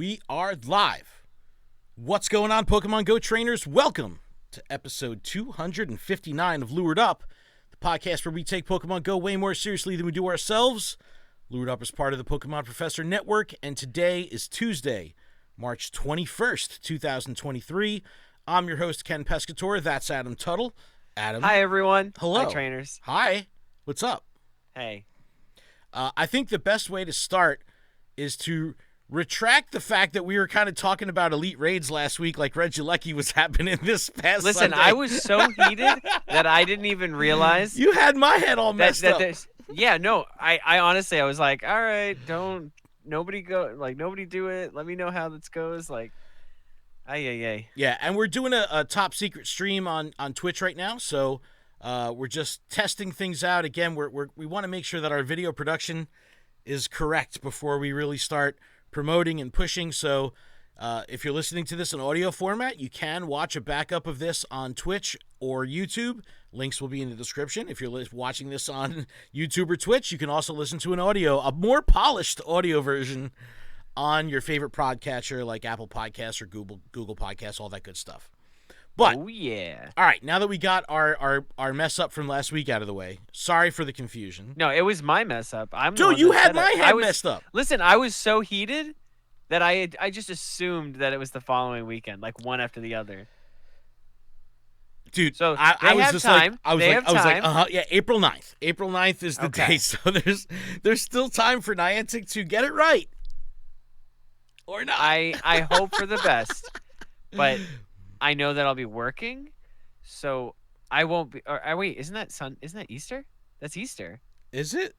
We are live. What's going on, Pokemon Go trainers? Welcome to episode 259 of Lured Up, the podcast where we take Pokemon Go way more seriously than we do ourselves. Lured Up is part of the Pokemon Professor Network, and today is Tuesday, March 21st, 2023. I'm your host, Ken Pescator. That's Adam Tuttle. Adam. Hi, everyone. Hello. Hi, trainers. Hi. What's up? Hey. I think the best way to start is to retract the fact that we were kind of talking about elite raids last week like Regieleki was happening this past Listen, Sunday. I was so heated that I didn't even realize. You had my head all messed up. Yeah, no, I honestly, I was like, all right, nobody do it. Let me know how this goes. Like, ay. Yeah, and we're doing a top secret stream on Twitch right now, so we're just testing things out. Again, we want to make sure that our video production is correct before we really start promoting and pushing. So if you're listening to this in audio format, you can watch a backup of this on Twitch or YouTube. Links will be in the description. If you're watching this on YouTube or Twitch, you can also listen to a more polished audio version on your favorite podcatcher like Apple Podcasts or Google Podcasts, all that good stuff. But, oh yeah. All right, now that we got our mess up from last week out of the way, sorry for the confusion. No, it was my mess up. Dude, you had my head messed up. Listen, I was so heated that I just assumed that it was the following weekend, like one after the other. Dude, so I was just time. like, yeah, April 9th. April 9th is the day, so there's still time for Niantic to get it right. Or not. I hope for the best, but I know that I'll be working, so I won't be. Wait, isn't that Easter? That's Easter. Is it?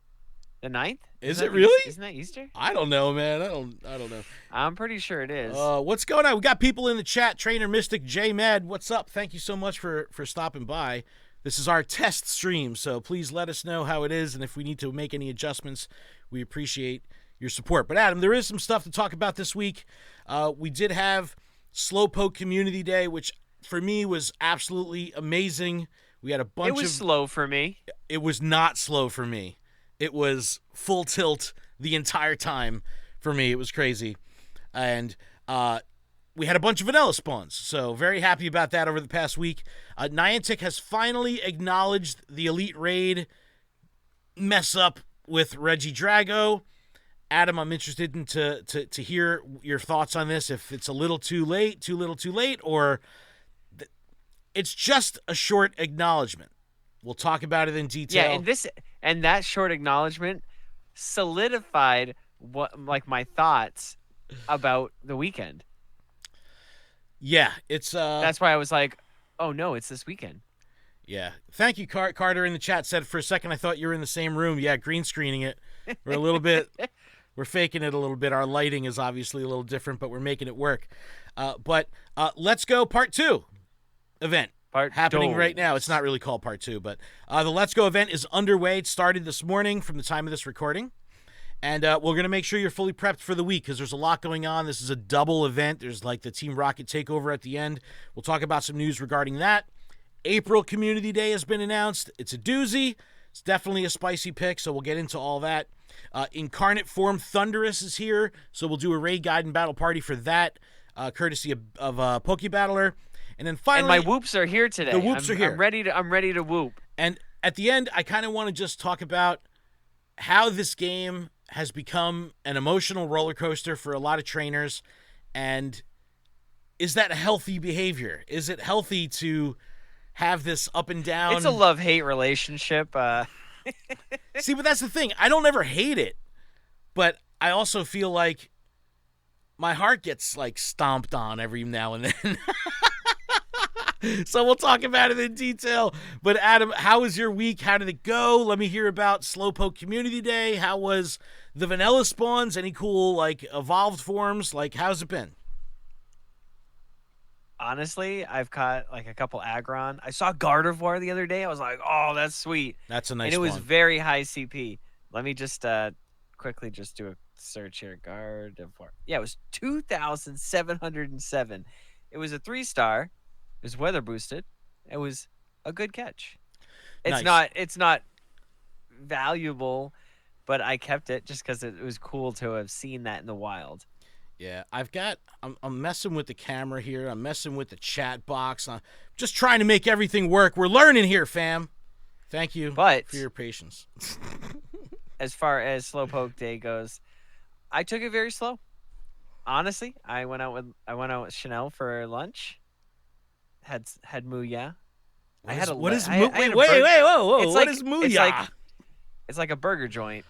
The 9th? Is it really? Isn't that Easter? I don't know, man. I don't know. I'm pretty sure it is. What's going on? We got people in the chat. Trainer Mystic J Med, what's up? Thank you so much for stopping by. This is our test stream, so please let us know how it is, and if we need to make any adjustments, we appreciate your support. But Adam, there is some stuff to talk about this week. We did have Slowpoke Community Day, which for me was absolutely amazing. We had a bunch of... It was slow for me. It was not slow for me. It was full tilt the entire time for me. It was crazy. And we had a bunch of vanilla spawns, so very happy about that over the past week. Niantic has finally acknowledged the Elite Raid mess up with Regidrago. Adam, I'm interested in to hear your thoughts on this. If it's a little too late, or it's just a short acknowledgement. We'll talk about it in detail. Yeah, and that short acknowledgement solidified my thoughts about the weekend. Yeah, it's that's why I was like, oh no, it's this weekend. Yeah, thank you, Carter in the chat said for a second I thought you were in the same room. Yeah, green screening it. We're a little bit. We're faking it a little bit. Our lighting is obviously a little different, but we're making it work. But Let's Go Part 2 event happening right now. It's not really called Part 2, but the Let's Go event is underway. It started this morning from the time of this recording. And we're going to make sure you're fully prepped for the week because there's a lot going on. This is a double event. There's like the Team Rocket takeover at the end. We'll talk about some news regarding that. April Community Day has been announced. It's a doozy. It's definitely a spicy pick, so we'll get into all that. Incarnate Forme Thundurus is here, so we'll do a raid guide and battle party for that, courtesy of Pokebattler. And then finally, and my whoops are here today. The whoops are here. I'm ready to whoop. And at the end, I kind of want to just talk about how this game has become an emotional roller coaster for a lot of trainers, and is that a healthy behavior? Is it healthy to have this up and down? It's a love-hate relationship. See, but that's the thing. I don't ever hate it, but I also feel like my heart gets like stomped on every now and then. So we'll talk about it in detail. But Adam, how was your week? How did it go? Let me hear about Slowpoke Community Day. How was the vanilla spawns? Any cool like evolved forms? Like, how's it been? Honestly, I've caught like a couple Aggron. I saw Gardevoir the other day. I was like, oh, that's sweet. That's a nice And it was spawn. very high CP. Let me just quickly just do a search here. Gardevoir. Yeah, it was 2,707. It was a 3-star. It was weather boosted. It was a good catch. It's not valuable, but I kept it just because it was cool to have seen that in the wild. Yeah, I'm messing with the camera here. I'm messing with the chat box. I'm just trying to make everything work. We're learning here, fam. Thank you But for your patience. as far as Slowpoke Day goes, I took it very slow. Honestly, I went out with Chanel for lunch. Had Muya. What I is, had a what le- is I- Moo- I wait, had a wait, burger- wait, whoa, whoa. It's What like- is Mooyah? It's like a burger joint.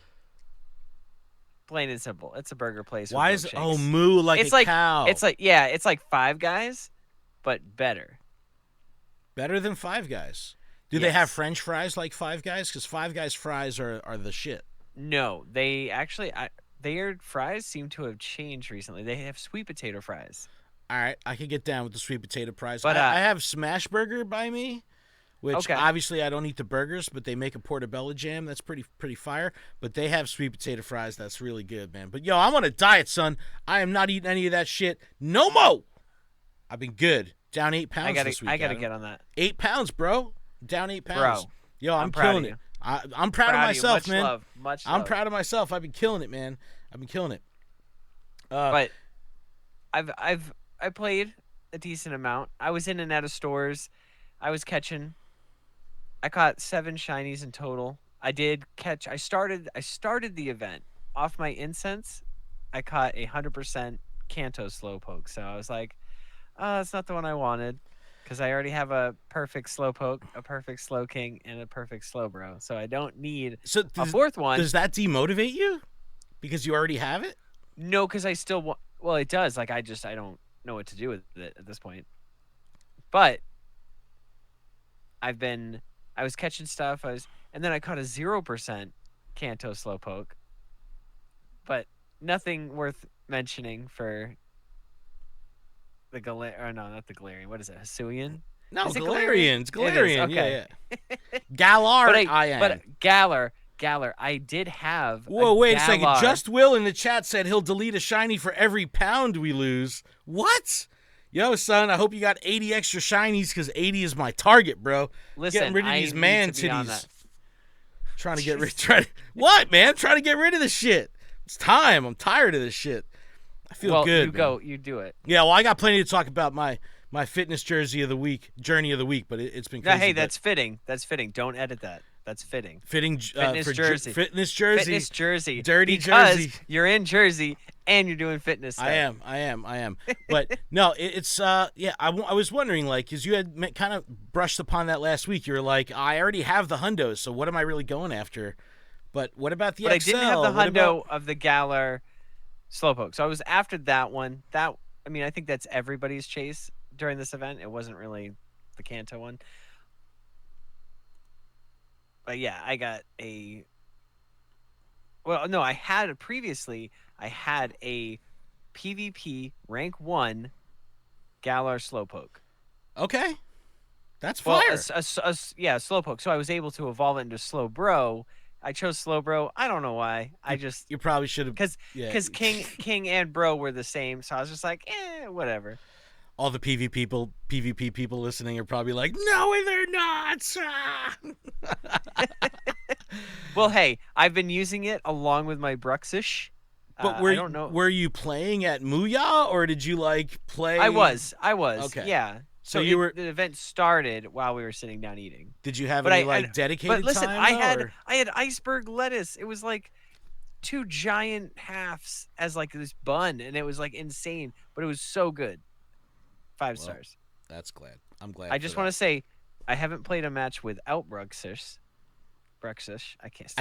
Plain and simple. It's a burger place. Why with is milkshakes. moo like It's a like cow? it's like Five Guys, but better. Better than Five Guys. Do they have French fries like Five Guys? Because Five Guys fries are the shit. No, they actually their fries seem to have changed recently. They have sweet potato fries. All right, I can get down with the sweet potato fries. But, I have Smash Burger by me, which Okay. obviously I don't eat the burgers, but they make a portobello jam that's pretty fire. But they have sweet potato fries that's really good, man. But yo, I'm on a diet, son. I am not eating any of that shit no more. I've been good. Down 8 pounds this week. I gotta Adam. get on that. 8 pounds, bro. Down 8 pounds. Bro, Yo, I'm proud killing of it. I'm proud of myself, Much man. love. Much love. I'm proud of myself. I've been killing it, man. I've been killing it. But I played a decent amount. I was in and out of stores. I caught 7 shinies in total. I started the event off my incense. I caught 100% Kanto Slowpoke. So I was like, it's not the one I wanted. Because I already have a perfect Slowpoke, a perfect Slowking, and a perfect Slowbro. So I don't need a fourth one. Does that demotivate you? Because you already have it? No, because I still want. Well, it does. Like I don't know what to do with it at this point. But I was catching stuff. And then I caught a 0% Kanto Slowpoke, but nothing worth mentioning for the not the Galarian. What is it? Hisuian? No, Is it Galarian. It's Galarian. Okay. Yeah. Galar, But Galar, I did have. Whoa, wait a second. Galar. Just Will in the chat said he'll delete a shiny for every pound we lose. What? Yo, son, I hope you got 80 extra shinies because 80 is my target, bro. Listen, getting rid of these need man to be on titties. that. Trying to get rid. What, man? Trying to get rid of this shit. It's time. I'm tired of this shit. I feel good. You do it. Yeah, well, I got plenty to talk about my fitness journey of the week, but it's been crazy. Hey, that's fitting. That's fitting. Don't edit that. That's fitting. Fitting Fitness for jersey. Fitness jersey. Fitness jersey. Dirty because jersey. You're in Jersey and you're doing fitness stuff. I am. But no, it's yeah. I was wondering, like, because you had kind of brushed upon that last week. You were like, I already have the hundos, so what am I really going after? But what about the XL? I didn't have the hundo of the Galar Slowpoke, so I was after that one. I think that's everybody's chase during this event. It wasn't really the Kanto one. But yeah, I got a. Well, no, I had a PvP rank 1 Galar Slowpoke. Okay, that's Well, fire. Slowpoke. So I was able to evolve it into Slowbro. I chose Slowbro. I don't know why. You probably should have because King and Bro were the same. So I was just like, whatever. All the PvP people listening are probably like, no, they're not. Well, hey, I've been using it along with my Bruxish. But I don't know. Were you playing at Mooyah, or did you play? I was. Okay. Yeah. So the event started while we were sitting down eating. Did you have But any dedicated But listen, time? I had iceberg lettuce. It was like 2 giant halves as this bun, and it was insane. But it was so good. 5 stars. I'm glad. I just want to say, I haven't played a match without Bruxish. I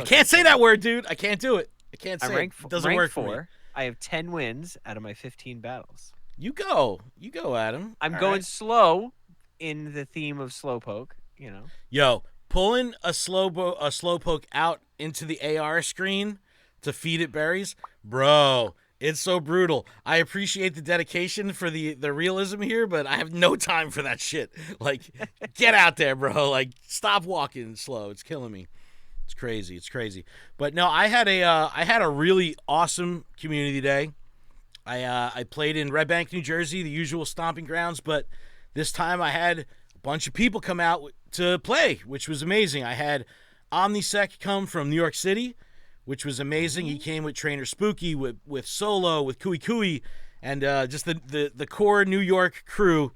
can't say that word, dude. I can't do it. I can't say it. It doesn't rank work 4. for me. I have 10 wins out of my 15 battles. You go, Adam. I'm All going right. slow in the theme of Slowpoke. Yo, pulling a Slowpoke out into the AR screen to feed it berries, bro. It's so brutal. I appreciate the dedication for the realism here, but I have no time for that shit. Get out there, bro. Stop walking slow. It's killing me. It's crazy. But no, I had a really awesome community day. I played in Red Bank, New Jersey, the usual stomping grounds, but this time I had a bunch of people come out to play, which was amazing. I had Omnisek come from New York City, which was amazing. He came with Trainer Spooky, with Solo, with Kui Kui, and just the core New York crew.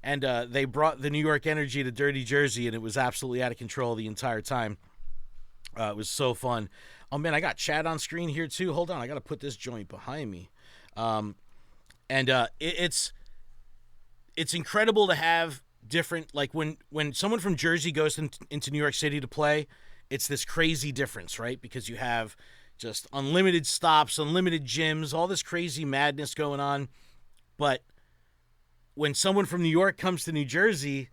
And they brought the New York energy to Dirty Jersey, and it was absolutely out of control the entire time. It was so fun. Oh, man, I got chat on screen here, too. Hold on. I got to put this joint behind me. It's incredible to have different, like when someone from Jersey goes into New York City to play, it's this crazy difference, right? Because you have just unlimited stops, unlimited gyms, all this crazy madness going on. But when someone from New York comes to New Jersey,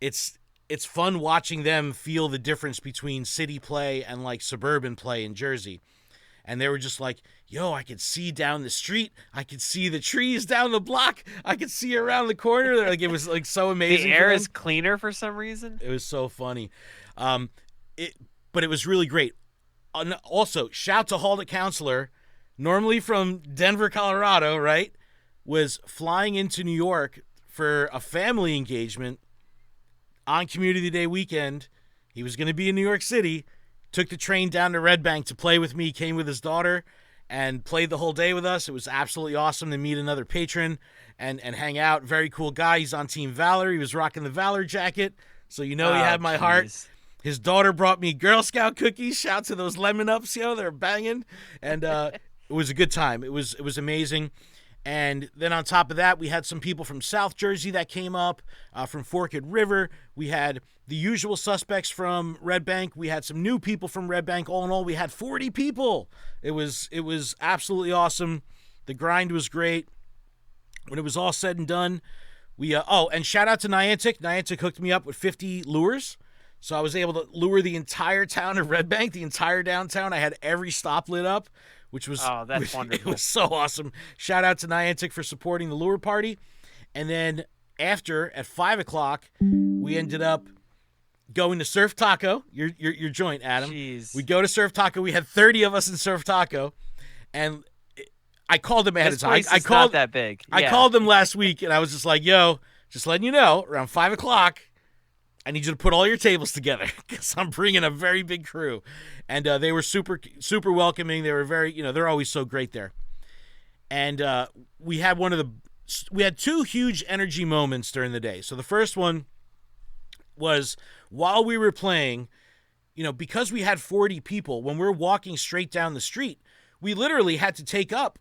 it's fun watching them feel the difference between city play and like suburban play in Jersey. And they were just like, yo, I could see down the street. I could see the trees down the block. I could see around the corner. Like, it was like so amazing. The air is cleaner for some reason. It was so funny. But it was really great. Also, shout to Halda Counselor, normally from Denver, Colorado, right? Was flying into New York for a family engagement on Community Day weekend. He was going to be in New York City, took the train down to Red Bank to play with me, came with his daughter, and played the whole day with us. It was absolutely awesome to meet another patron and hang out. Very cool guy. He's on Team Valor. He was rocking the Valor jacket, so he had my heart. His daughter brought me Girl Scout cookies. Shout to those lemon ups, they're banging. And it was a good time. It was amazing. And then on top of that, we had some people from South Jersey that came up, from Forked River. We had the usual suspects from Red Bank. We had some new people from Red Bank. All in all, we had 40 people. It was absolutely awesome. The grind was great. When it was all said and done, and shout out to Niantic. Niantic hooked me up with 50 lures. So I was able to lure the entire town of Red Bank, the entire downtown. I had every stop lit up, which was that's wonderful. It was so awesome. Shout out to Niantic for supporting the lure party. And then after, at 5 o'clock, we ended up going to Surf Taco, your joint, Adam. Jeez. We go to Surf Taco. We had 30 of us in Surf Taco, and I called them ahead of time. I called that big. Yeah. I called them last week, and I was just like, yo, just letting you know, around 5 o'clock, I need you to put all your tables together because I'm bringing a very big crew. And they were super, super welcoming. They were very, they're always so great there. And we had two huge energy moments during the day. So the first one was while we were playing, because we had 40 people, when we're walking straight down the street, we literally had to take up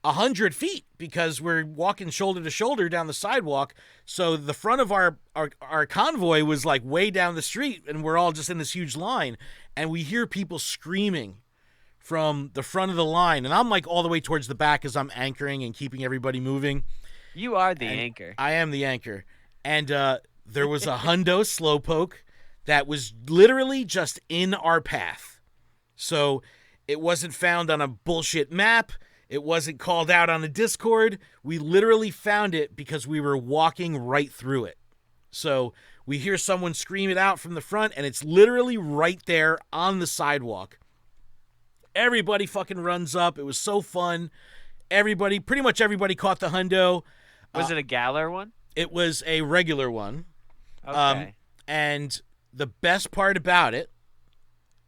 100 feet because we're walking shoulder to shoulder down the sidewalk. So the front of our convoy was like way down the street, and we're all just in this huge line, and we hear people screaming from the front of the line, and I'm like all the way towards the back as I'm anchoring and keeping everybody moving. You are the anchor. I am the anchor. And there was a hundo slowpoke that was literally just in our path. So it wasn't found on a bullshit map. It wasn't called out on the Discord. We literally found it because we were walking right through it. So we hear someone scream it out from the front, and it's literally right there on the sidewalk. Everybody fucking runs up. It was so fun. Pretty much everybody caught the hundo. Was it a Galar one? It was a regular one. Okay. And the best part about it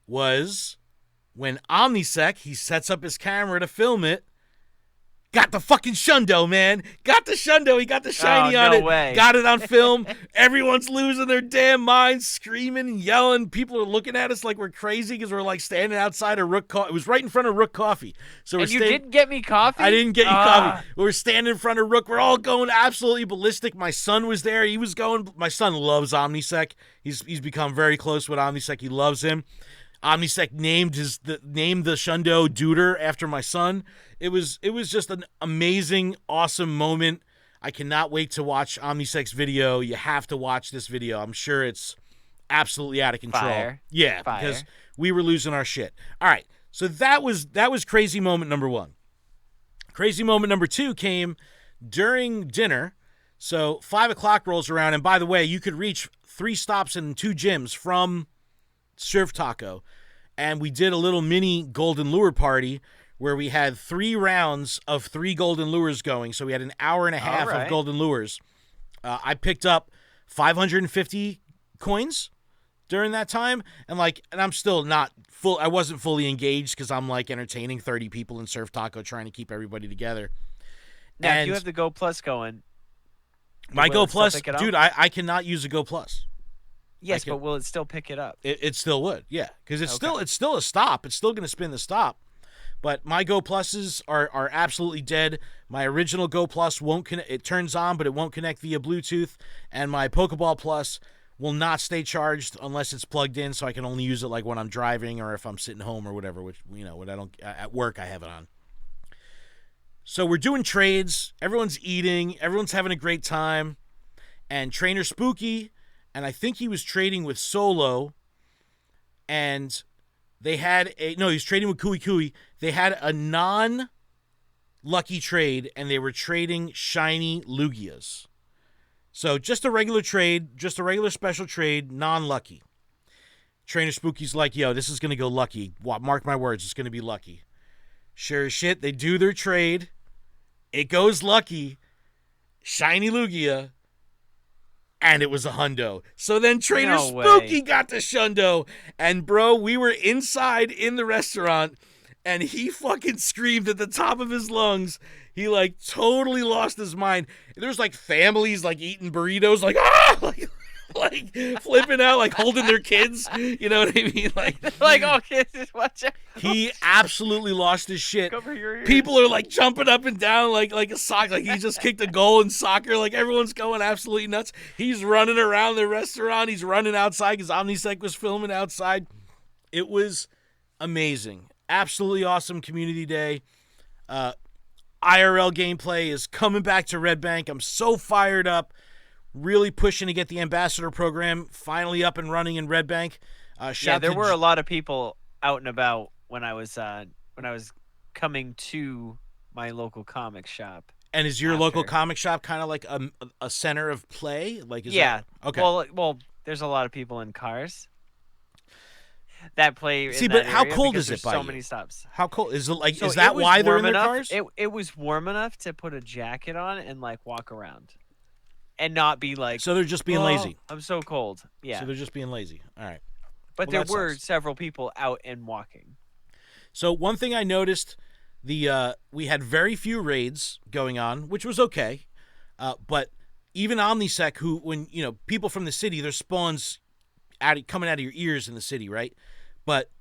was when Omnisek, he sets up his camera to film it, got the fucking shundo, man. Got the shundo. He got the shiny on it. Way. Got it on film. Everyone's losing their damn minds, screaming and yelling. People are looking at us like we're crazy because we're like standing outside of Rook Coffee. It was right in front of Rook Coffee. So you didn't get me coffee? I didn't get you coffee. We were standing in front of Rook. We're all going absolutely ballistic. My son was there. He was going. My son loves Omnisek. He's become very close with Omnisek. He loves him. Omnisek named the shundo Duder after my son. It was just an amazing, awesome moment. I cannot wait to watch Omnisek's video. You have to watch this video. I'm sure it's absolutely out of control. Fire. Yeah, because we were losing our shit. All right, so that was crazy moment number one. Crazy moment number two came during dinner. So 5 o'clock rolls around, and by the way, you could reach 3 stops and 2 gyms from Surf Taco, and we did a little mini golden lure party where we had 3 rounds of 3 golden lures going. So we had an hour and a half of golden lures. I picked up 550 coins during that time, and I'm still not full. I wasn't fully engaged because I'm like entertaining 30 people in Surf Taco, trying to keep everybody together. Now, if you have the Go Plus going, my Go Plus, pick it up? dude, I cannot use a Go Plus. Yes, but will it still pick it up? It still would, yeah, because it's still a stop. It's still going to spin the stop. But my Go Pluses are absolutely dead. My original Go Plus won't connect. It turns on, but it won't connect via Bluetooth. And my Pokeball Plus will not stay charged unless it's plugged in, so I can only use it like when I'm driving or if I'm sitting home or whatever. Which when I don't at work, I have it on. So we're doing trades. Everyone's eating. Everyone's having a great time. And Trainer Spooky, and I think he was trading with Solo, and they had he's trading with Kui Kui. They had a non-lucky trade, and they were trading shiny Lugias. So just a regular trade, just a regular special trade, non-lucky. Trainer Spooky's like, yo, this is going to go lucky. Mark my words, it's going to be lucky. Sure as shit, they do their trade. It goes lucky. Shiny Lugia. And it was a hundo. So then Trainer Spooky got the shundo. And, bro, we were inside in the restaurant, and he fucking screamed at the top of his lungs. He, like, totally lost his mind. There's, like, families, like, eating burritos, like, ah! Like flipping out, like, holding their kids. You know what I mean? Like, oh, kids, just watch out. He absolutely lost his shit. Cover your ears. People are, like, jumping up and down like a sock. Like, he just kicked a goal in soccer. Like, everyone's going absolutely nuts. He's running around the restaurant. He's running outside because Omnisek was filming outside. It was amazing. Absolutely awesome community day. IRL gameplay is coming back to Red Bank. I'm so fired up. Really pushing to get the ambassador program finally up and running in Red Bank. There were a lot of people out and about when I was coming to my local comic shop. And is your local comic shop kind of like a center of play? Like, okay. Well, there's a lot of people in cars that play. See, but how cold is it by so you? many stops. How cold is it? Like, is that why they're in their cars? It was warm enough to put a jacket on and like walk around. And not be like... So they're just being lazy. I'm so cold. Yeah. So they're just being lazy. All right. But there were several people out and walking. So one thing I noticed, we had very few raids going on, which was okay. But even Omnisek, who, when, people from the city, there's spawns coming out of your ears in the city, right? But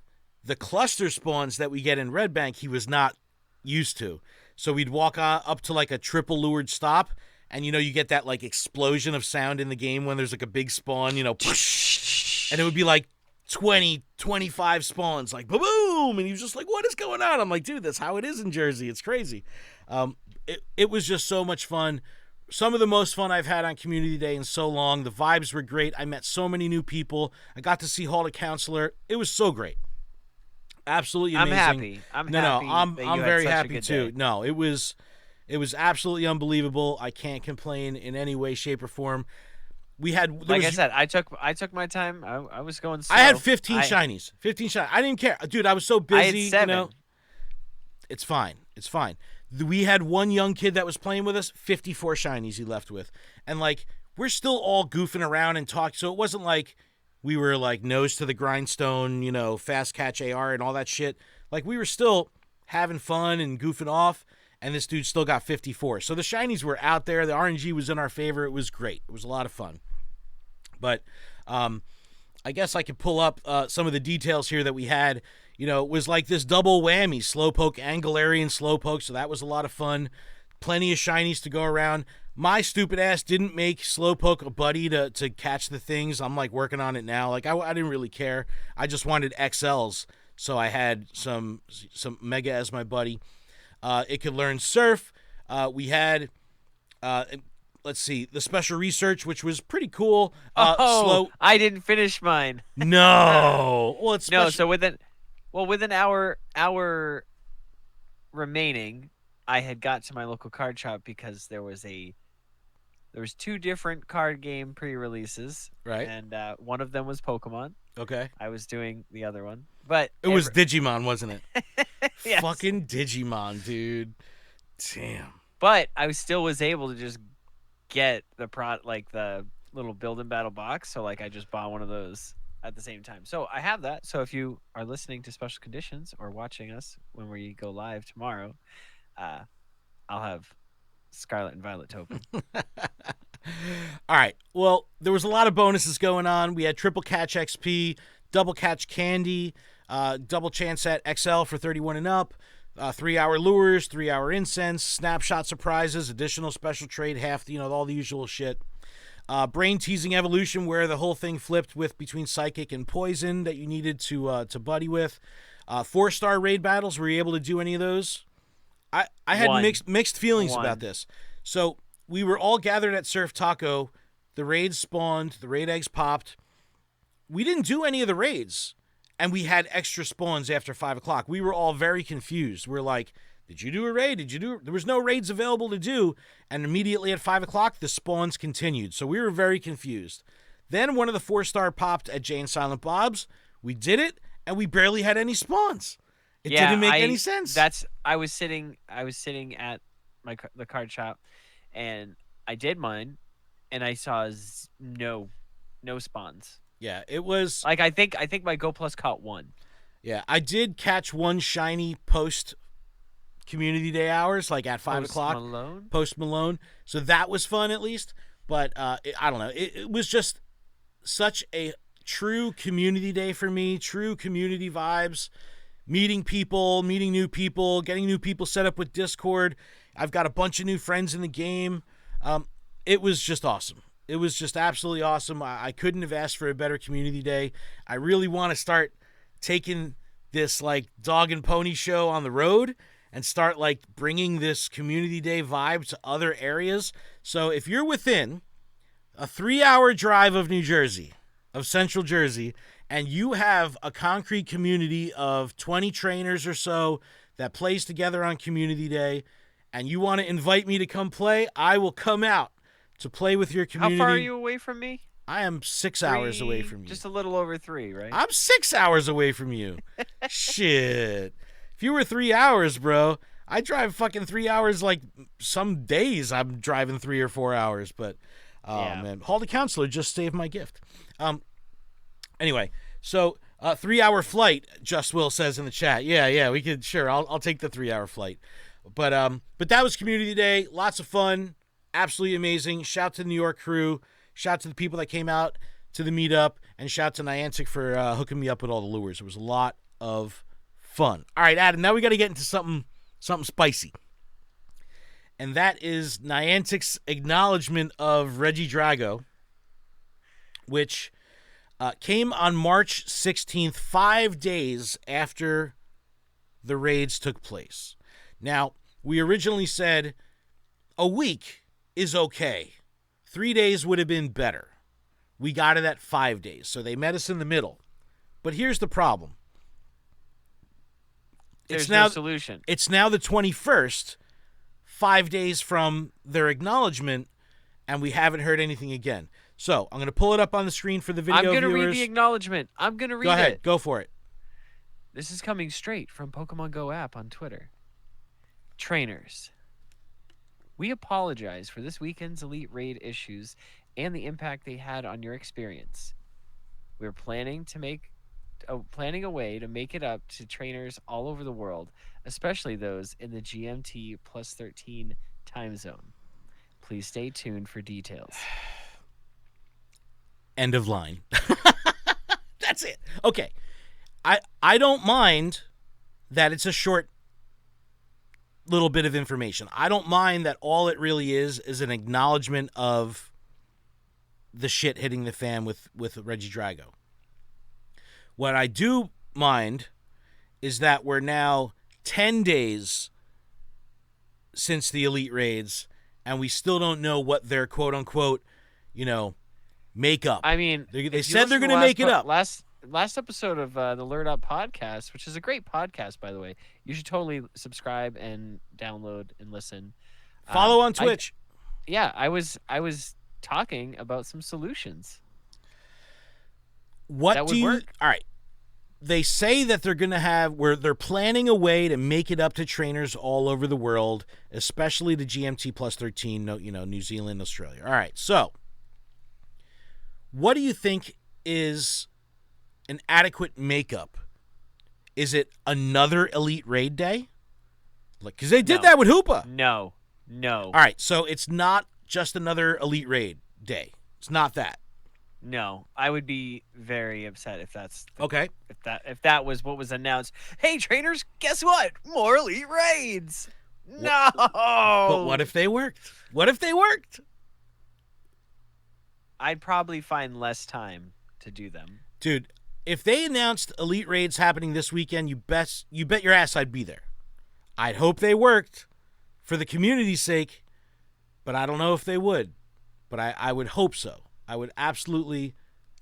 the cluster spawns that we get in Red Bank, he was not used to. So we'd walk up to like a triple lured stop, and, you get that, like, explosion of sound in the game when there's, like, a big spawn, and it would be, like, 20, 25 spawns, like, boom, and he was just like, what is going on? I'm like, dude, that's how it is in Jersey. It's crazy. It was just so much fun. Some of the most fun I've had on Community Day in so long. The vibes were great. I met so many new people. I got to see Hall the Counselor. It was so great. Absolutely amazing. I'm happy. I'm very happy, too. No, it was absolutely unbelievable. I can't complain in any way, shape, or form. I said, I took my time. I was going slow. I had 15 shinies. 15 shinies. I didn't care. Dude, I was so busy. I had 7. It's fine. It's fine. We had one young kid that was playing with us, 54 shinies he left with. And, like, we're still all goofing around and talking. So it wasn't like we were, like, nose to the grindstone, fast catch AR and all that shit. Like, we were still having fun and goofing off. And this dude still got 54. So the shinies were out there. The RNG was in our favor. It was great. It was a lot of fun. But I guess I could pull up some of the details here that we had. It was like this double whammy. Slowpoke and Galarian Slowpoke. So that was a lot of fun. Plenty of shinies to go around. My stupid ass didn't make Slowpoke a buddy to catch the things. I'm like working on it now. Like I didn't really care. I just wanted XLs. So I had some Mega as my buddy. It could learn Surf. We had, let's see, the special research, which was pretty cool. I didn't finish mine. No. Well, it's no. So within hour remaining, I had got to my local card shop because there was 2 different card game pre-releases, right? And one of them was Pokemon. Okay. I was doing the other one, but it was Digimon, wasn't it? Yes. Fucking Digimon, dude. Damn. But I still was able to just get the little build and battle box, so like I just bought one of those. at the same time. So I have that. So if you are listening to Special Conditions or watching us when we go live tomorrow, I'll have Scarlet and Violet token. All right. Well, there was a lot of bonuses going on. We had triple catch XP, double catch candy, double chance at XL for 31 and up, 3-hour lures, 3-hour incense, snapshot surprises, additional special trade, half, all the usual shit. Brain teasing evolution, where the whole thing flipped with between psychic and poison that you needed to buddy with. 4-star raid battles. Were you able to do any of those? I had mixed feelings about this. So we were all gathered at Surf Taco. The raids spawned. The raid eggs popped. We didn't do any of the raids, and we had extra spawns after 5 o'clock. We were all very confused. We're like, did you do a raid? There was no raids available to do, and immediately at 5 o'clock, the spawns continued. So we were very confused. Then one of the 4-star popped at Jay and Silent Bob's. We did it, and we barely had any spawns. It didn't make any sense. I was sitting at the card shop, and I did mine, and I saw no spawns. Yeah, it was like I think my Go Plus caught one. Yeah, I did catch one shiny post Community Day hours, like at 5 o'clock. Post Malone. So that was fun at least. But I don't know. It was just such a true Community Day for me. True community vibes. Meeting people, meeting new people, getting new people set up with Discord. I've got a bunch of new friends in the game. It was just awesome. It was just absolutely awesome. I couldn't have asked for a better Community Day. I really want to start taking this like dog and pony show on the road and start like bringing this Community Day vibe to other areas. So if you're within a 3-hour drive of New Jersey, of Central Jersey, and you have a concrete community of 20 trainers or so that plays together on Community Day, and you want to invite me to come play, I will come out to play with your community. How far are you away from me? I am 6 hours away from you. Just a little over 3, right? I'm 6 hours away from you. Shit. If you were 3 hours, bro, I drive fucking 3 hours. Like some days I'm driving 3 or 4 hours, but man, Hall the Counselor just saved my gift. Anyway, so 3-hour flight, Just Will says in the chat. Yeah, we could, sure, I'll take the 3-hour flight. But that was Community Day. Lots of fun. Absolutely amazing. Shout to the New York crew. Shout to the people that came out to the meetup, and shout to Niantic for hooking me up with all the lures. It was a lot of fun. All right, Adam, now we got to get into something spicy. And that is Niantic's acknowledgement of Regidrago, which came on March 16th, 5 days after the raids took place. Now, we originally said a week is okay. 3 days would have been better. We got it at 5 days, so they met us in the middle. But here's the problem. There's no solution. It's now the 21st, 5 days from their acknowledgement, and we haven't heard anything again. So I'm going to pull it up on the screen for the video viewers. I'm going to read the acknowledgement. I'm going to read it. Go ahead. Go for it. This is coming straight from Pokemon Go app on Twitter. Trainers, we apologize for this weekend's Elite Raid issues and the impact they had on your experience. We're planning a way to make it up to trainers all over the world, especially those in the GMT plus 13 time zone. Please stay tuned for details. End of line. That's it. Okay. I don't mind that it's a short little bit of information. I don't mind that all it really is an acknowledgement of the shit hitting the fan with Regidrago. What I do mind is that we're now 10 days since the Elite Raids, and we still don't know what their quote-unquote, make up. I mean, they said they're going to make it up. Last episode of the LURED podcast, which is a great podcast, by the way. You should totally subscribe and download and listen. Follow on Twitch. I was talking about some solutions. What do you... Work. All right. They say that they're going to have... they're planning a way to make it up to trainers all over the world, especially the GMT plus 13, New Zealand, Australia. All right. So, what do you think is an adequate makeup, is it another Elite Raid Day? Like, because they did that with Hoopa. No. All right, so it's not just another Elite Raid Day. It's not that. No, I would be very upset if that's Okay. If that was what was announced. Hey, trainers, guess what? More Elite Raids. No. But what if they worked? What if they worked? I'd probably find less time to do them. Dude, if they announced Elite Raids happening this weekend, you bet your ass I'd be there. I'd hope they worked for the community's sake, but I don't know if they would. But I would hope so. I would absolutely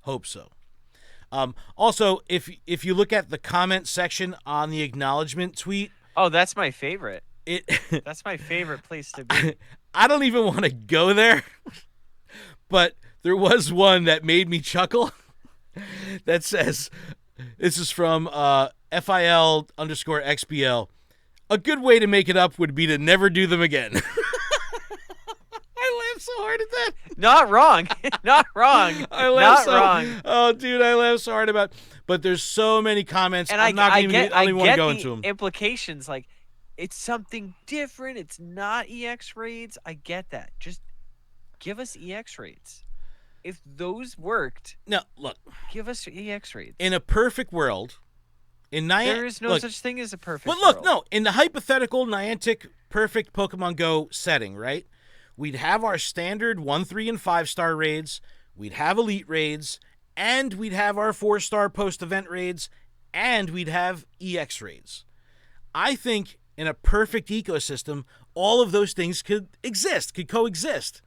hope so. Also, if you look at the comment section on the acknowledgement tweet, oh, that's my favorite. That's my favorite place to be. I don't even want to go there, but there was one that made me chuckle that says, this is from FIL_XBL. A good way to make it up would be to never do them again. I laughed so hard at that. Not wrong. Not wrong. I laughed wrong. Oh, dude, I laughed so hard about it. But there's so many comments. And I'm not I even get want to go the into them. implications. Like, it's something different. It's not EX raids. I get that. Just give us EX raids. If those worked, No, look. give us EX raids. In a perfect world, there is no such thing as a perfect world. But look, no, in the hypothetical Niantic perfect Pokemon Go setting, right? We'd have our standard 1, 3, and 5-star raids. We'd have Elite raids, and we'd have our 4-star post-event raids, and we'd have EX raids. I think in a perfect ecosystem, all of those things could coexist.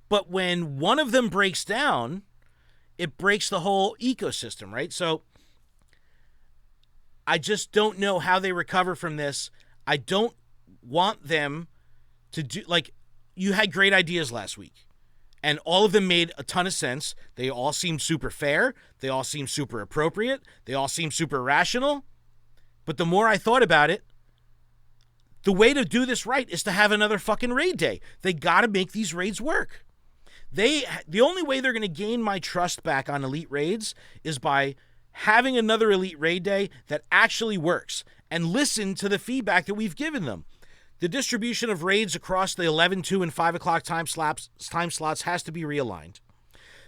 But when one of them breaks down, it breaks the whole ecosystem, right? So I just don't know how they recover from this. I don't want them to do, like, you had great ideas last week, and all of them made a ton of sense. They all seemed super fair. They all seemed super appropriate. They all seemed super rational. But the more I thought about it, the way to do this right is to have another fucking raid day. They got to make these raids work. The only way they're going to gain my trust back on Elite raids is by having another Elite raid day that actually works, and listen to the feedback that we've given them. The distribution of raids across the 11, 2, and 5 o'clock time slots has to be realigned.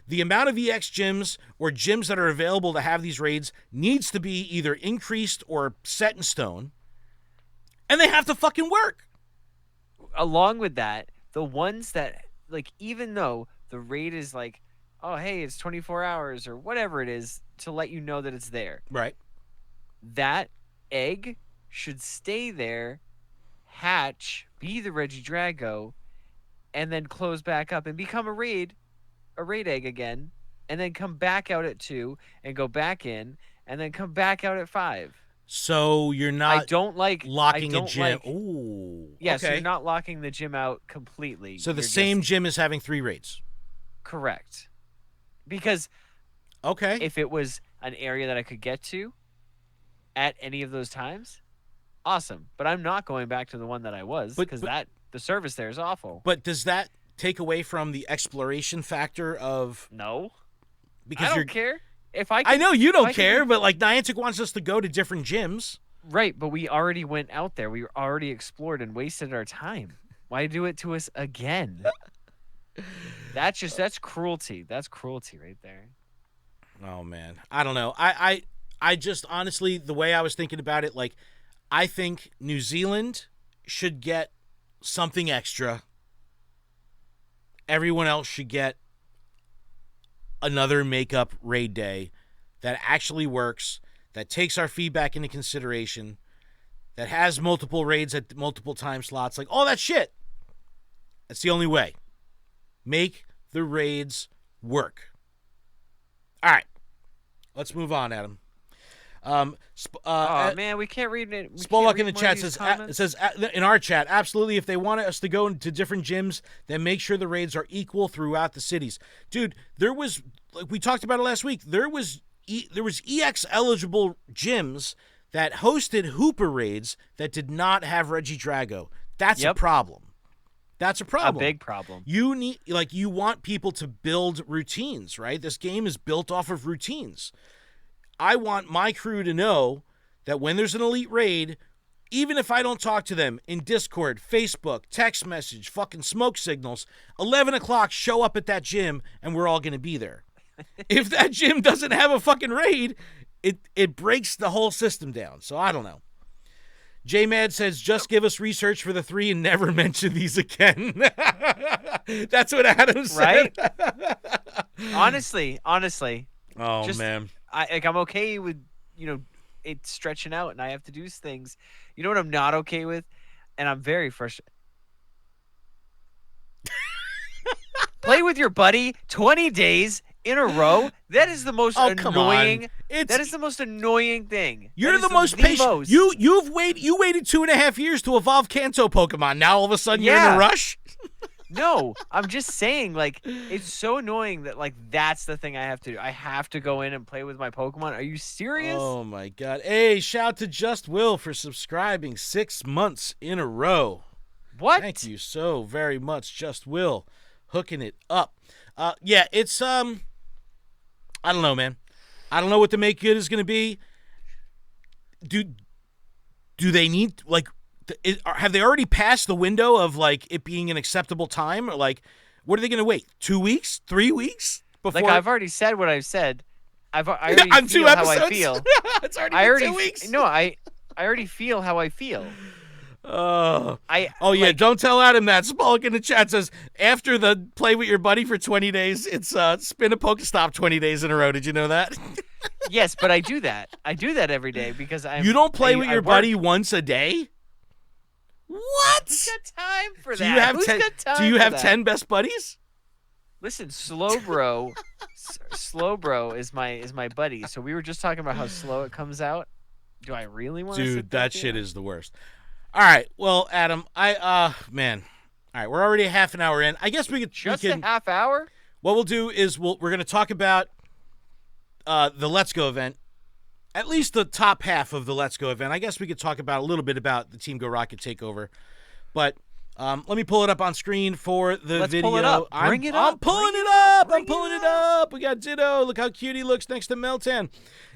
The amount of EX gyms or gyms that are available to have these raids needs to be either increased or set in stone. And they have to fucking work. Along with that, the ones that, like, even though the raid is like, oh, hey, it's 24 hours or whatever it is to let you know that it's there. Right. That egg should stay there, hatch, be the Regidrago, and then close back up and become a raid egg again, and then come back out at 2 and go back in and then come back out at 5. So you're not locking a gym. Ooh. Yeah, okay. So you're not locking the gym out completely. So the same gym is having 3 raids. Correct. Because if it was an area that I could get to at any of those times, awesome. But I'm not going back to the one that I was, because the service there is awful. But does that take away from the exploration factor of... No. Because I don't care. I know you don't care, but like Niantic wants us to go to different gyms. Right, but we already went out there. We already explored and wasted our time. Why do it to us again? That's cruelty. That's cruelty right there. Oh man, I don't know. I just honestly, the way I was thinking about it, like, I think New Zealand should get something extra. Everyone else should get another makeup raid day that actually works, that takes our feedback into consideration, that has multiple raids at multiple time slots, like all that shit. That's the only way. Make the raids work. All right. Let's move on, Adam. Man, we can't read it. Spolok in the chat says in our chat, absolutely, if they want us to go into different gyms, then make sure the raids are equal throughout the cities. Dude, there was, like we talked about it last week, there was EX eligible gyms that hosted Hooper raids that did not have Regidrago. That's a problem. That's a problem. A big problem. You want people to build routines, right? This game is built off of routines. I want my crew to know that when there's an elite raid, even if I don't talk to them in Discord, Facebook, text message, fucking smoke signals, 11 o'clock, show up at that gym and we're all going to be there. If that gym doesn't have a fucking raid, it breaks the whole system down. So I don't know. J-Mad says, just give us research for the 3 and never mention these again. That's what Adam said. Right? Honestly. Oh, man. I'm okay with, it stretching out and I have to do things. You know what I'm not okay with? And I'm very frustrated. Play with your buddy 20 days in a row. That is the most annoying. That is the most annoying thing. You're the most patient. You waited 2.5 years to evolve Kanto Pokemon. Now all of a sudden you're in a rush. No, I'm just saying, like, it's so annoying that, like, that's the thing I have to do. I have to go in and play with my Pokemon. Are you serious? Oh, my God. Hey, shout out to Just Will for subscribing 6 months in a row. What? Thank you so very much, Just Will. Hooking it up. Yeah, it's, I don't know, man. I don't know what the make good is going to be. Do they need, like, have they already passed the window of, like, it being an acceptable time? Or, like, what are they going to wait? 2 weeks? 3 weeks? Before? Like, I've already said what I've said. I already on feel 2 episodes? how I feel. It's already been 2 weeks. No, I already feel how I feel. Yeah, don't tell Adam that. Spolk in the chat says, after the play with your buddy for 20 days, it's spin a Pokestop 20 days in a row. Did you know that? Yes, but I do that. I do that every day because You don't play with your buddy once a day? What? Who's got time for that? Do you have 10 best buddies? Listen, Slowbro is my buddy. So we were just talking about how slow it comes out. Do I really want to? Dude, that shit is the worst. All right, well, Adam, man. All right, we're already a half an hour in. I guess we could a half hour. What we'll do is we're going to talk about the Let's Go event. At least the top half of the Let's Go event. I guess we could talk about a little bit about the Team Go Rocket takeover. But let me pull it up on screen for the Let's video. Pull it up. Bring it up. I'm pulling it up. I'm pulling it up. We got Ditto. Look how cute he looks next to Meltan.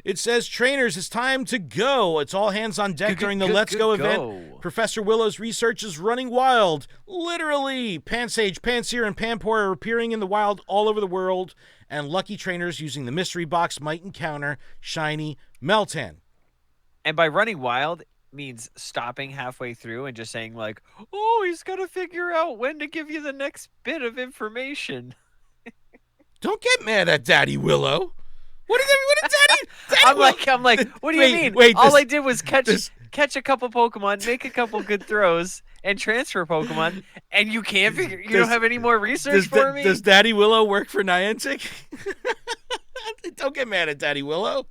It says, trainers, it's time to go. It's all hands on deck during the Let's Go event. Professor Willow's research is running wild. Literally. Pansage, Pansear, and Panpour are appearing in the wild all over the world. And lucky trainers using the mystery box might encounter shiny Meltan. And by running wild means stopping halfway through and just saying, like, oh, he's got to figure out when to give you the next bit of information. Don't get mad at Daddy Willow. What did Daddy I'm like, what do you mean? Wait, all I did was catch a couple Pokemon, make a couple good throws, and transfer Pokemon, and you can't figure. You don't have any more research for me? Does Daddy Willow work for Niantic? Don't get mad at Daddy Willow.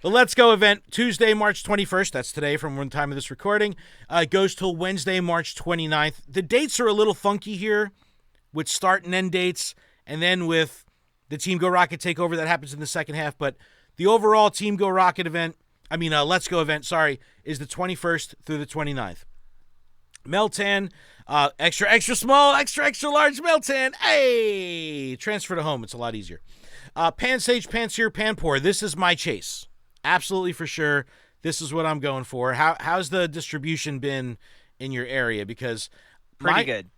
The Let's Go event, Tuesday, March 21st. That's today from one time of this recording. Goes till Wednesday, March 29th. The dates are a little funky here with start and end dates, and then with the Team Go Rocket takeover that happens in the second half. But the overall Team Go Rocket event, Let's Go event, is the 21st through the 29th. Meltan, extra small, extra large Meltan. Hey! Transfer to home. It's a lot easier. Pansage, Pansear, Panpour. This is my chase. Absolutely for sure. This is what I'm going for. How's the distribution been in your area? Because pretty good.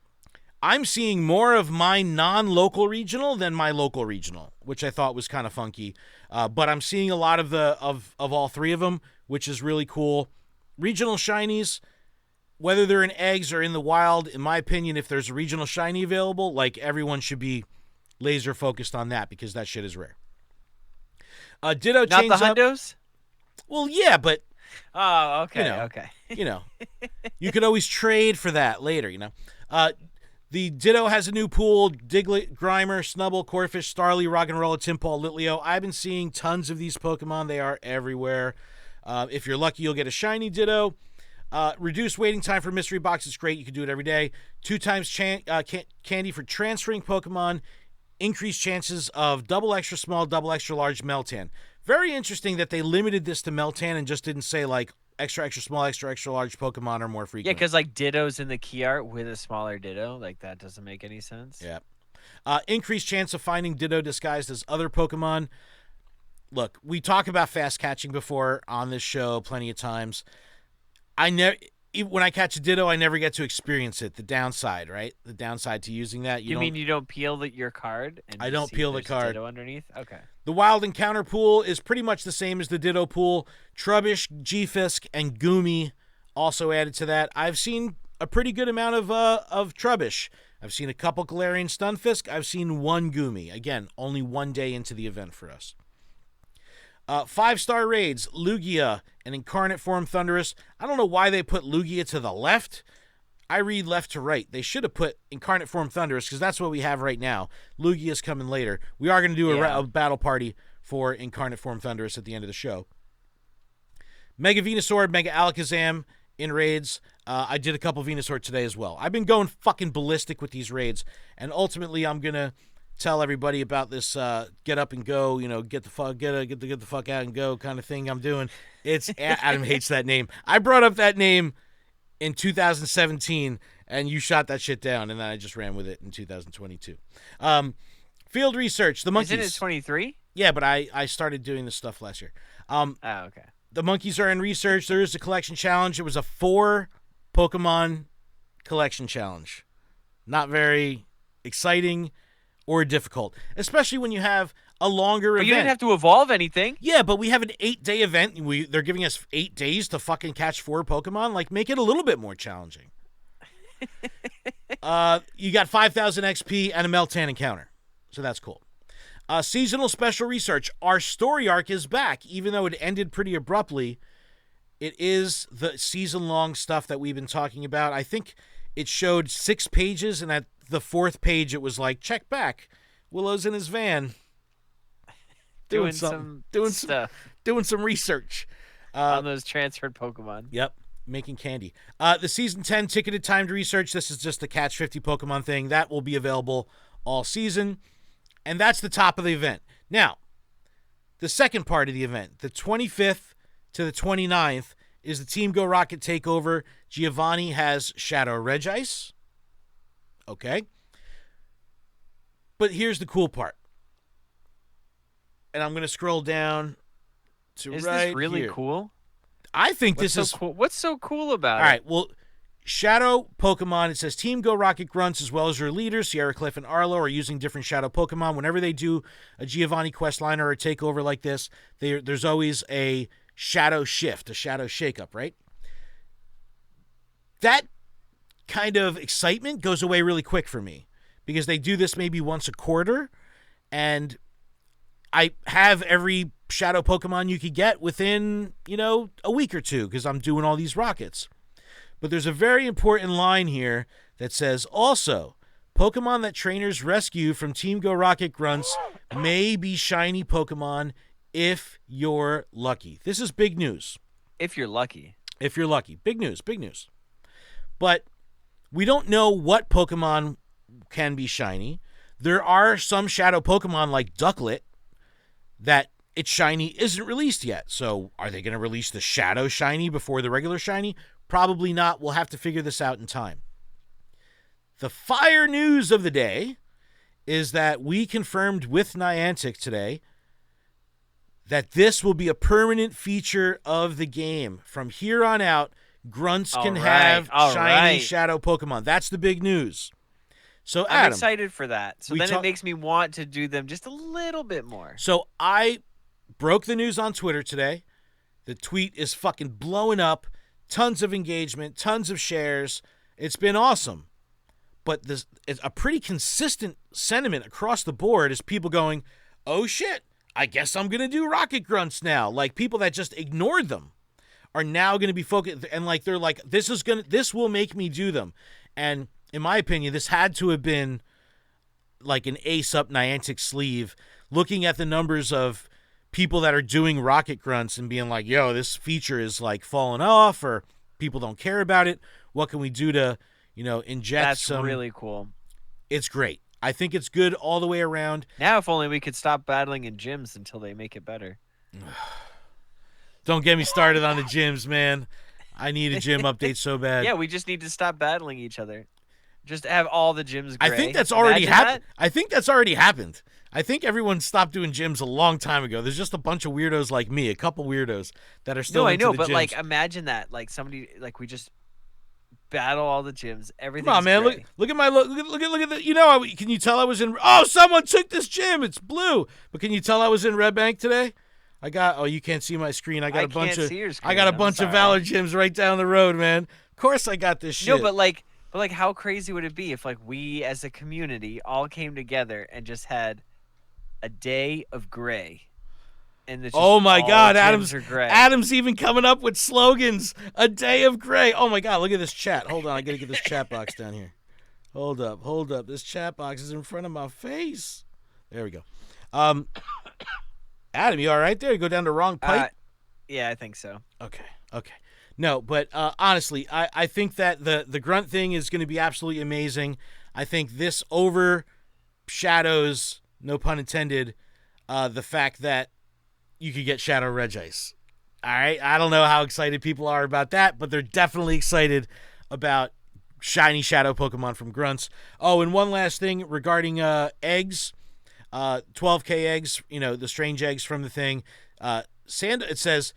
I'm seeing more of my non-local regional than my local regional, which I thought was kind of funky. But I'm seeing a lot of all three of them, which is really cool. Regional shinies, whether they're in eggs or in the wild, in my opinion, if there's a regional shiny available, like, everyone should be laser focused on that because that shit is rare. Ditto not the hundos? Well, yeah, but okay, okay. You could always trade for that later. The Ditto has a new pool: Diglett, Grimer, Snubble, Corphish, Starly, Roggenrola, Timpal, Litleo. I've been seeing tons of these Pokemon. They are everywhere. If you're lucky, you'll get a shiny Ditto. Reduced waiting time for mystery box is great. You can do it every day. 2 times candy for transferring Pokemon. Increased chances of double extra small, double extra large Meltan. Very interesting that they limited this to Meltan and just didn't say, like, extra small, extra large Pokemon are more frequent. Yeah, because, like, Ditto's in the key art with a smaller Ditto. Like, that doesn't make any sense. Yeah. Increased chance of finding Ditto disguised as other Pokemon. look, we talk about fast catching before on this show plenty of times. When I catch a Ditto, I never get to experience it. The downside, right? The downside to using that. You mean you don't peel your card? And I don't peel the card. Ditto underneath? Okay. The wild encounter pool is pretty much the same as the Ditto pool. Trubbish, G-Fisk, and Goomy also added to that. I've seen a pretty good amount of Trubbish. I've seen a couple Galarian Stunfisk. I've seen one Goomy. Again, only one day into the event for us. 5-star raids, Lugia and Incarnate Forme Thundurus. I don't know why they put Lugia to the left. I read left to right. They should have put Incarnate Forme Thundurus because that's what we have right now. Lugia's coming later. We are going to do a battle party for Incarnate Forme Thundurus at the end of the show. Mega Venusaur, Mega Alakazam in raids. I did a couple Venusaur today as well. I've been going fucking ballistic with these raids, and ultimately I'm going to tell everybody about this get up and go, get the fuck out and go kind of thing I'm doing. It's Adam hates that name. I brought up that name in 2017, and you shot that shit down, and then I just ran with it in 2022. Field research, the monkeys. Isn't it 23? Yeah, but I started doing this stuff last year. Okay. The monkeys are in research. There is a collection challenge. It was a 4 Pokemon collection challenge. Not very exciting or difficult, especially when you have a longer event. You didn't have to evolve anything. Yeah, but we have an 8-day event. They're giving us 8 days to fucking catch 4 Pokemon. Like, make it a little bit more challenging. You got 5,000 XP and a Meltan encounter, so that's cool. Seasonal special research. Our story arc is back, even though it ended pretty abruptly. It is the season-long stuff that we've been talking about. I think it showed 6 pages, and at the 4th page, it was like, check back. Willow's in his van. Doing some research. On those transferred Pokemon. Yep, making candy. The Season 10 ticketed timed research. This is just the Catch 50 Pokemon thing. That will be available all season. And that's the top of the event. Now, the second part of the event, the 25th to the 29th, is the Team Go Rocket Takeover. Giovanni has Shadow Regice. Okay. But here's the cool part. And I'm going to scroll down to is right this really here. Cool? I think this is cool. What's so cool about it? All right, well, Shadow Pokemon, it says Team Go Rocket Grunts as well as your leaders, Sierra Cliff and Arlo, are using different Shadow Pokemon. Whenever they do a Giovanni questline or a takeover like this, there's always a Shadow Shift, a Shadow Shakeup, right? That kind of excitement goes away really quick for me because they do this maybe once a quarter, and I have every Shadow Pokemon you could get within, a week or two because I'm doing all these rockets. But there's a very important line here that says, also, Pokemon that trainers rescue from Team Go Rocket Grunts may be shiny Pokemon if you're lucky. This is big news. If you're lucky. If you're lucky. Big news, big news. But we don't know what Pokemon can be shiny. There are some shadow Pokemon like Ducklet that its shiny isn't released yet. So are they going to release the shadow shiny before the regular shiny? Probably not. We'll have to figure this out in time. The fire news of the day is that we confirmed with Niantic today that this will be a permanent feature of the game. From here on out, Grunts can have shiny shadow Pokemon. That's the big news. So, Adam, I'm excited for that. So then it makes me want to do them just a little bit more. So I broke the news on Twitter today. The tweet is fucking blowing up. Tons of engagement, tons of shares. It's been awesome. But it's a pretty consistent sentiment across the board is people going, oh shit, I guess I'm going to do Rocket Grunts now. Like people that just ignored them are now going to be focused. And like they're like, this will make me do them. And in my opinion, this had to have been like an ace up Niantic sleeve, looking at the numbers of people that are doing Rocket Grunts and being like, yo, this feature is like falling off or people don't care about it. What can we do to, inject some? That's really cool. It's great. I think it's good all the way around. Now, if only we could stop battling in gyms until they make it better. Don't get me started on the gyms, man. I need a gym update so bad. Yeah, we just need to stop battling each other. Just have all the gyms gray. I think that's already happened. I think that's already happened. I think everyone stopped doing gyms a long time ago. There's just a bunch of weirdos like me, a couple weirdos that are still No, I into know, the but gyms. like imagine that, like somebody, like we just battle all the gyms. Everything. Come on, man. Look at my look at the. You know, can you tell I was in? Oh, someone took this gym. It's blue. But can you tell I was in Red Bank today? I got. Oh, you can't see my screen. I got a bunch of. I got a bunch of Valor gyms right down the road, man. Of course, I got this shit. No, but like, how crazy would it be if like we as a community all came together and just had a day of gray? And oh my God, gray. Adam's even coming up with slogans. A day of gray. Oh my God, look at this chat. Hold on, I gotta get this chat box down here. Hold up. This chat box is in front of my face. There we go. Adam, you all right there? You go down the wrong pipe? Yeah, I think so. Okay. No, but honestly, I think that the grunt thing is going to be absolutely amazing. I think this overshadows, no pun intended, the fact that you could get Shadow Regice. All right? I don't know how excited people are about that, but they're definitely excited about shiny Shadow Pokemon from grunts. Oh, and one last thing regarding eggs. 12K eggs, the strange eggs from the thing. It says,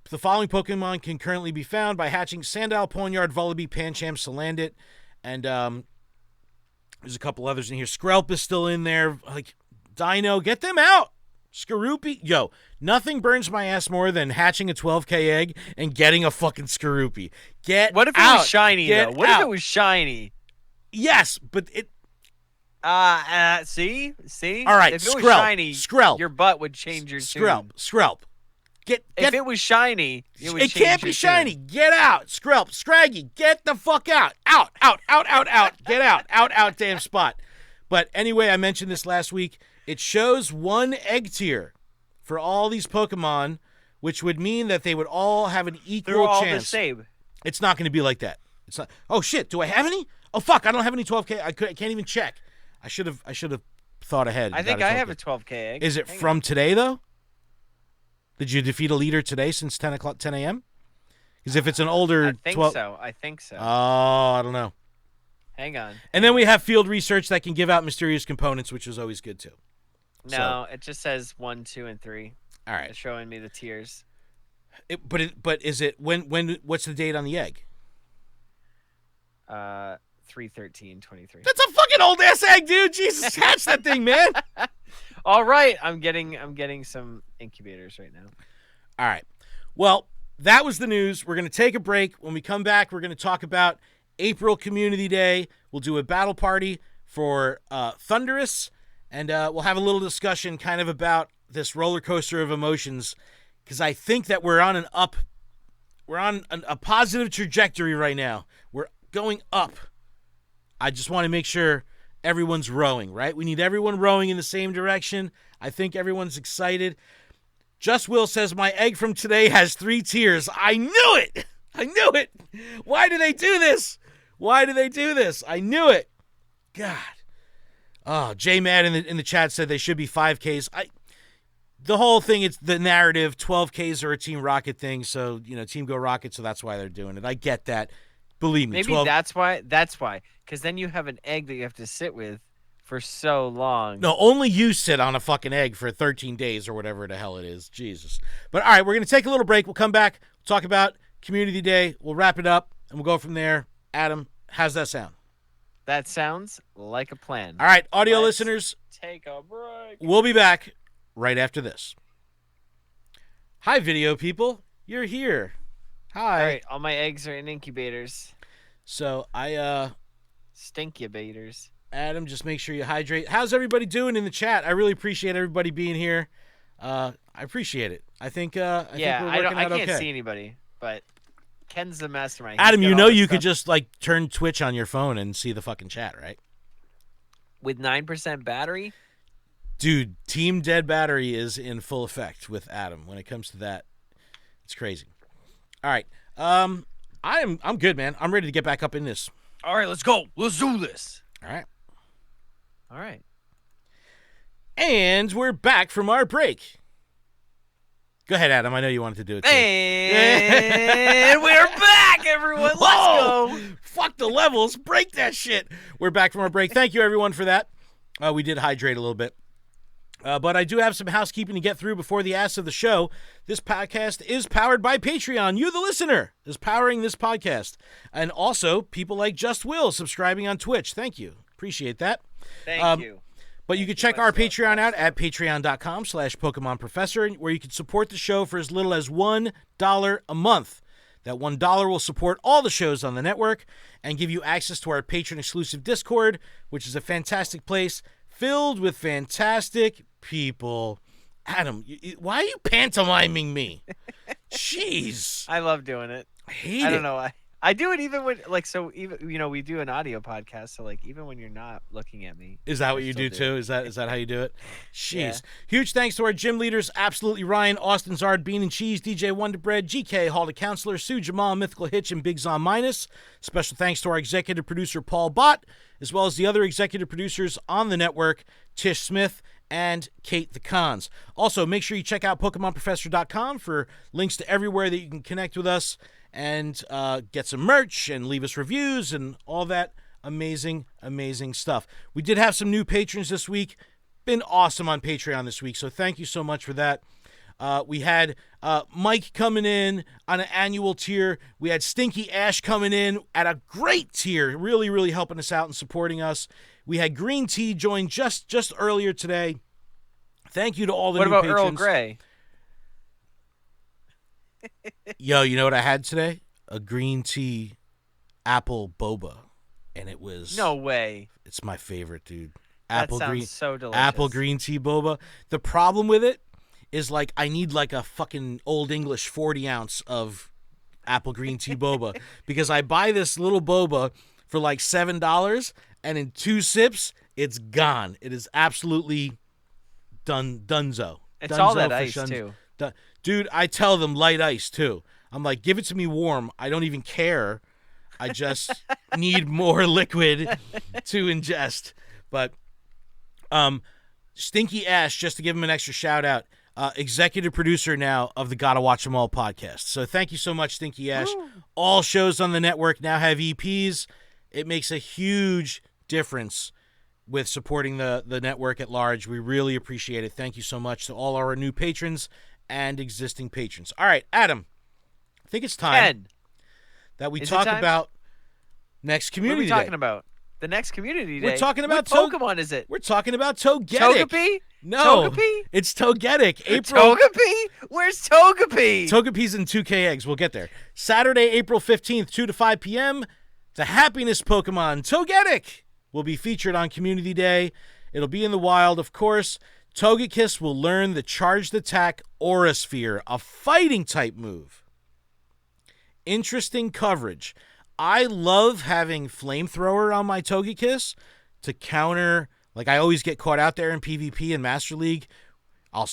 the following Pokemon can currently be found by hatching Sandile, Ponyard, Vullaby, Pancham, Salandit, and there's a couple others in here. Skrelp is still in there. Like, Dino, get them out. Skorupi, yo, nothing burns my ass more than hatching a 12K egg and getting a fucking Skorupi. What if it was shiny, though? What if it was shiny? Yes, but it... See? All right, if it was shiny, Skrelp. Your butt would change your tune. Skrelp. If it was shiny, it can't be shiny. Get out. Skrelp. Scraggy, get the fuck out. Out. Get out, damn spot. But anyway, I mentioned this last week. It shows one egg tier for all these Pokemon, which would mean that they would all have an equal They're all chance. the same. It's not going to be like that. It's not. Oh shit! Do I have any? Oh fuck! I don't have any 12K. I can't even check. I should have thought ahead. I think I have a 12K egg. Is it from today though? Did you defeat a leader today since 10 a.m.? Because if it's an older, I think so. Oh, I don't know. Hang on. And then we have field research that can give out mysterious components, which is always good too. No, it just says 1, 2, and 3. All right, it's showing me the tiers. But is it when? What's the date on the egg? 3/13/23. That's a fucking old ass egg, dude. Jesus, hatch that thing, man. All right, I'm getting some incubators right now. All right. Well, that was the news. We're going to take a break. When we come back, we're going to talk about April Community Day. We'll do a battle party for Thundurus, and we'll have a little discussion kind of about this roller coaster of emotions, because I think that we're on a positive trajectory right now. We're going up. I just want to make sure everyone's rowing, right? We need everyone rowing in the same direction. I think everyone's excited. Just Will says, my egg from today has 3 tiers. I knew it. Why do they do this? I knew it. God. Oh, J Mad in the chat said they should be 5Ks. The whole thing, it's the narrative. 12Ks are a Team Rocket thing, so Team Go Rocket, so that's why they're doing it. I get that. Believe me. Maybe that's why. Because then you have an egg that you have to sit with for so long. No, only you sit on a fucking egg for 13 days or whatever the hell it is. Jesus. But all right, we're going to take a little break. We'll come back. We'll talk about Community Day. We'll wrap it up, and we'll go from there. Adam, how's that sound? That sounds like a plan. All right, audio listeners. Take a break. We'll be back right after this. Hi, video people. You're here. Hi. All right, all my eggs are in incubators. So Stinkubators. Adam, just make sure you hydrate. How's everybody doing in the chat? I really appreciate everybody being here. I appreciate it. I think we're working out okay. I can't see anybody, but Ken's the mastermind. Adam, you could just turn Twitch on your phone and see the fucking chat, right? With 9% battery? Dude, Team Dead Battery is in full effect with Adam when it comes to that. It's crazy. All right. I'm good, man. I'm ready to get back up in this. All right, let's go. Let's do this. All right. All right. And we're back from our break. Go ahead, Adam. I know you wanted to do it too. And we're back, everyone. Let's go. Fuck the levels. Break that shit. We're back from our break. Thank you, everyone, for that. We did hydrate a little bit. But I do have some housekeeping to get through before the ass of the show. This podcast is powered by Patreon. You, the listener, is powering this podcast. And also, people like Just Will subscribing on Twitch. Thank you. Appreciate that. Thank you. But you can check our Patreon out at patreon.com/Pokemon Professor, where you can support the show for as little as $1 a month. That $1 will support all the shows on the network and give you access to our patron-exclusive Discord, which is a fantastic place filled with fantastic people. Adam, why are you pantomiming me? Jeez. I love doing it. I hate it. I don't know why. I do it even when, like, so even, we do an audio podcast, so, like, even when you're not looking at me. Is that what you do, too? Is that how you do it? Jeez. Yeah. Huge thanks to our gym leaders, Absolutely Ryan, Austin Zard, Bean and Cheese, DJ Wonder Bread, GK, Hall to Counselor, Sue Jamal, Mythical Hitch, and Big Zom Minus. Special thanks to our executive producer, Paul Bott, as well as the other executive producers on the network, Tish Smith and Kate the Cons. Also, make sure you check out PokemonProfessor.com for links to everywhere that you can connect with us and get some merch and leave us reviews and all that amazing, amazing stuff. We did have some new patrons this week. Been awesome on Patreon this week, so thank you so much for that. We had Mike coming in on an annual tier. We had Stinky Ash coming in at a great tier, really, really helping us out and supporting us. We had Green Tea join just earlier today. Thank you to all the new patrons. What about Earl Grey? Yo, you know what I had today? A green tea apple boba. And it was... No way. It's my favorite, dude. That sounds so delicious. Apple green tea boba. The problem with it is, like, I need, like, a fucking Old English 40 ounce of apple green tea boba. Because I buy this little boba for, like, $7, and in 2 sips, it's gone. It is absolutely dunzo. It's all that ice, too. Dude, I tell them light ice, too. I'm like, give it to me warm. I don't even care. I just need more liquid to ingest. But Stinky Ash, just to give him an extra shout-out, executive producer now of the Gotta Watch 'Em All podcast. So thank you so much, Stinky Ash. Woo. All shows on the network now have EPs. It makes a huge difference with supporting the network at large. We really appreciate it. Thank you so much to all our new patrons and existing patrons. All right, Adam, I think it's time that we talk about next community day. What are we talking about? The next community day? We're talking about what Pokemon is it? We're talking about Togetic. Togepi? No. Togepi? It's Togetic. Togepi? Where's Togepi? Togepi's in 2K eggs. We'll get there. Saturday, April 15th, 2 to 5 p.m., the happiness Pokemon, Togetic, will be featured on Community Day. It'll be in the wild, of course. Togekiss will learn the charged attack Aura Sphere, a fighting type move. Interesting coverage. I love having Flamethrower on my Togekiss to counter, I always get caught out there in PvP and Master League. I'll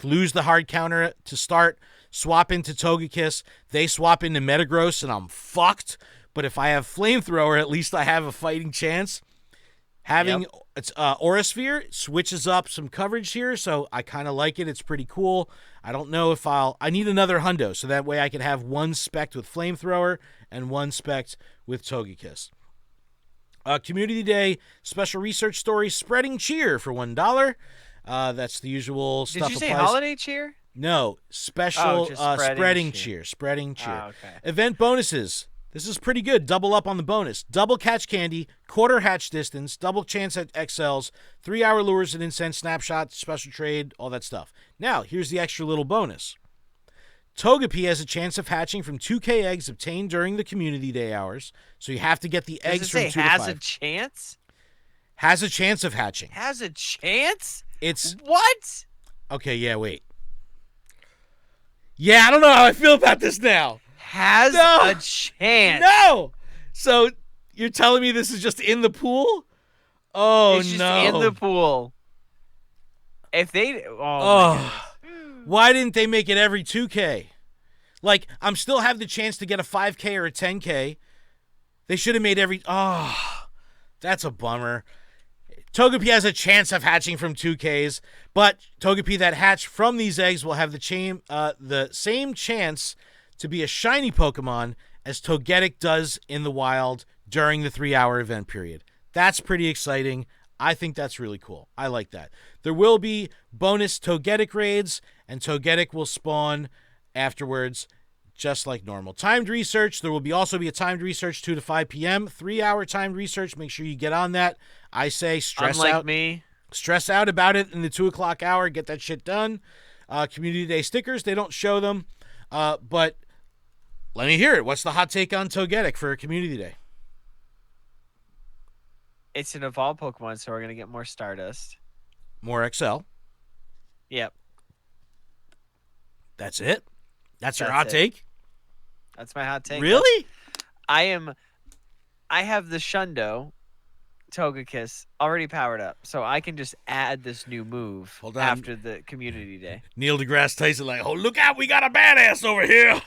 lose the hard counter to start, swap into Togekiss, they swap into Metagross, and I'm fucked. But if I have Flamethrower, at least I have a fighting chance. Having Aura Sphere switches up some coverage here, so I kind of like it. It's pretty cool. I don't know if I need another Hundo, so that way I can have one spect with Flamethrower and one spect with Togekiss. Community Day special research story, Spreading Cheer for $1. That's the usual stuff. Did you say holiday cheer? No, special spreading cheer. Spreading cheer. Oh, okay. Event bonuses. This is pretty good. Double up on the bonus. Double catch candy, quarter hatch distance, double chance at XLs, 3-hour lures and incense snapshots, special trade, all that stuff. Now, here's the extra little bonus. Togepi has a chance of hatching from 2K eggs obtained during the Community Day hours. So you have to get the eggs from 2 to 5. Has a chance? Has a chance of hatching. Has a chance? It's... What? Okay, yeah, wait. Yeah, I don't know how I feel about this now. Has a chance. No! So you're telling me this is just in the pool? Oh, it's just no. in the pool. If they... Oh, why didn't they make it every 2K? I'm still have the chance to get a 5K or a 10K. They should have made every... Oh, that's a bummer. Togepi has a chance of hatching from 2Ks, but Togepi that hatch from these eggs will have the same chance to be a shiny Pokemon as Togetic does in the wild during the 3-hour event period. That's pretty exciting. I think that's really cool. I like that. There will be bonus Togetic raids, and Togetic will spawn afterwards, just like normal. Timed research. There will also be a timed research 2 to 5 p.m. 3-hour timed research. Make sure you get on that. I say stress out about it in the 2 o'clock hour. Get that shit done. Community Day stickers. They don't show them, but let me hear it. What's the hot take on Togetic for Community Day? It's an evolved Pokemon, so we're going to get more Stardust. More XL. Yep. That's it? That's your hot take? That's my hot take. Really? I have the Shundo Togekiss already powered up, so I can just add this new move after the Community Day. Neil deGrasse Tyson like, oh, look out, we got a badass over here.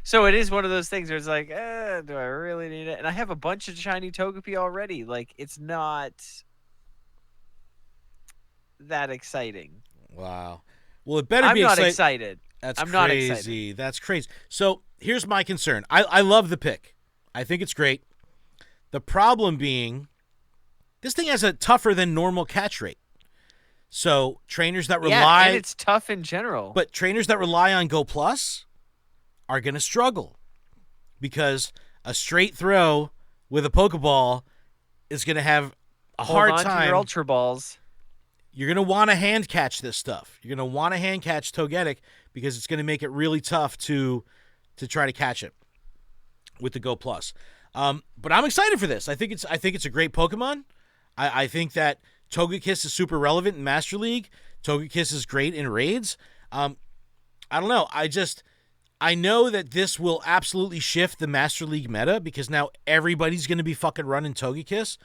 So it is one of those things where it's like, do I really need it? And I have a bunch of shiny Togepi already. Like, it's not that exciting. Wow. Well, it better be exciting. I'm not excited. That's I'm crazy. Not excited. That's crazy. So here's my concern. I love the pick. I think it's great. The problem being, this thing has a tougher than normal catch rate. So trainers that rely... and it's tough in general. But trainers that rely on Go Plus are going to struggle because a straight throw with a Pokeball is going to have a hard time. Hold on to your Ultra Balls. You're going to want to hand catch this stuff. You're going to want to hand catch Togetic because it's going to make it really tough to try to catch it with the Go Plus. But I'm excited for this. I think it's a great Pokemon. I think that Togekiss is super relevant in Master League. Togekiss is great in raids. I don't know. I know that this will absolutely shift the Master League meta because now everybody's going to be fucking running Togekiss,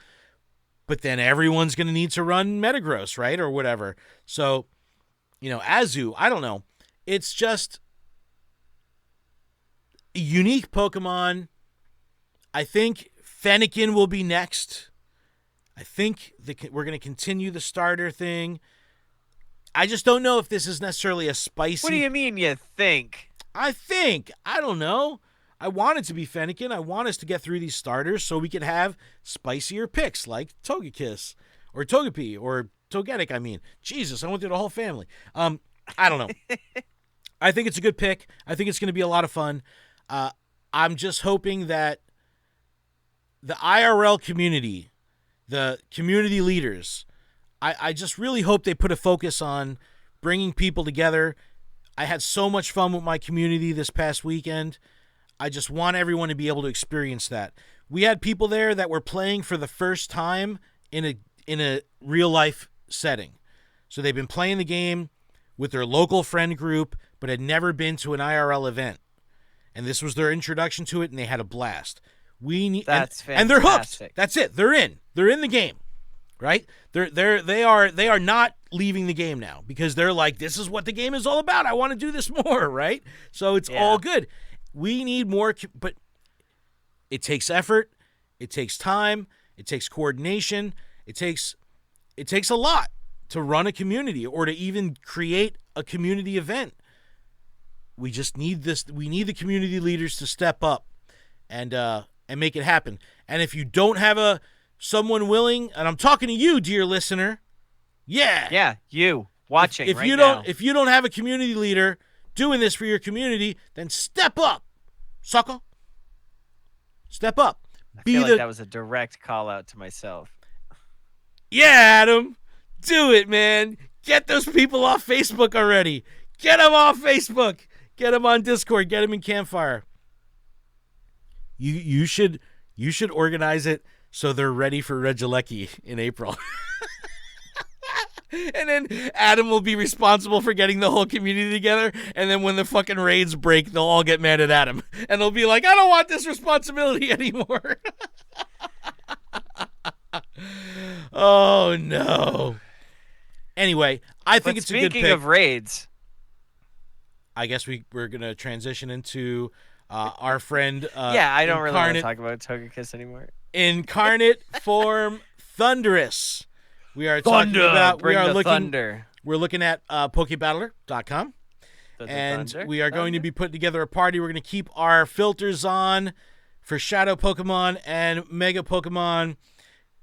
but then everyone's going to need to run Metagross, right? Or whatever. So, Azu, I don't know. It's just a unique Pokemon. I think Fennekin will be next. I think we're going to continue the starter thing. I just don't know if this is necessarily a spicy... What do you mean you think? I don't know. I want it to be Fennekin. I want us to get through these starters so we can have spicier picks like Togekiss or Togepi or Togetic, I mean. Jesus, I went through the whole family. I don't know. I think it's a good pick. I think it's going to be a lot of fun. I'm just hoping that the IRL community, the community leaders, I just really hope they put a focus on bringing people together. I had so much fun with my community this past weekend. I just want everyone to be able to experience that. We had people there that were playing for the first time in a real life setting. So they've been playing the game with their local friend group, but had never been to an IRL event. And this was their introduction to it, and they had a blast. That's fantastic. And they're hooked. That's it. They're in. They're in the game. Right? They are not leaving the game now because they're like, this is what the game is all about. I want to do this more, right? So it's all good. We need more, but it takes effort. It takes time. It takes coordination. It takes a lot to run a community or to even create a community event. We just need this. We need the community leaders to step up and make it happen. And if you don't have someone willing, and I'm talking to you, dear listener. Yeah, you watching if right you now. don't, if you don't have a community leader doing this for your community, then step up, sucker. Step up. I feel like that was a direct call out to myself. Yeah, Adam, do it, man. Get those people off Facebook already. Get them off Facebook. Get them on Discord. Get them in Campfire. You should organize it so they're ready for Regieleki in April. And then Adam will be responsible for getting the whole community together. And then when the fucking raids break, they'll all get mad at Adam. And they'll be like, I don't want this responsibility anymore. Oh, no. Anyway, I think it's a good pick. Speaking of raids, I guess we're going to transition into our friend I don't really want to talk about Togekiss anymore. Incarnate Forme Thundurus. We are talking about Thunder. We're looking at Pokebattler.com. And we are going to be putting together a party. We're going to keep our filters on for Shadow Pokemon and Mega Pokemon.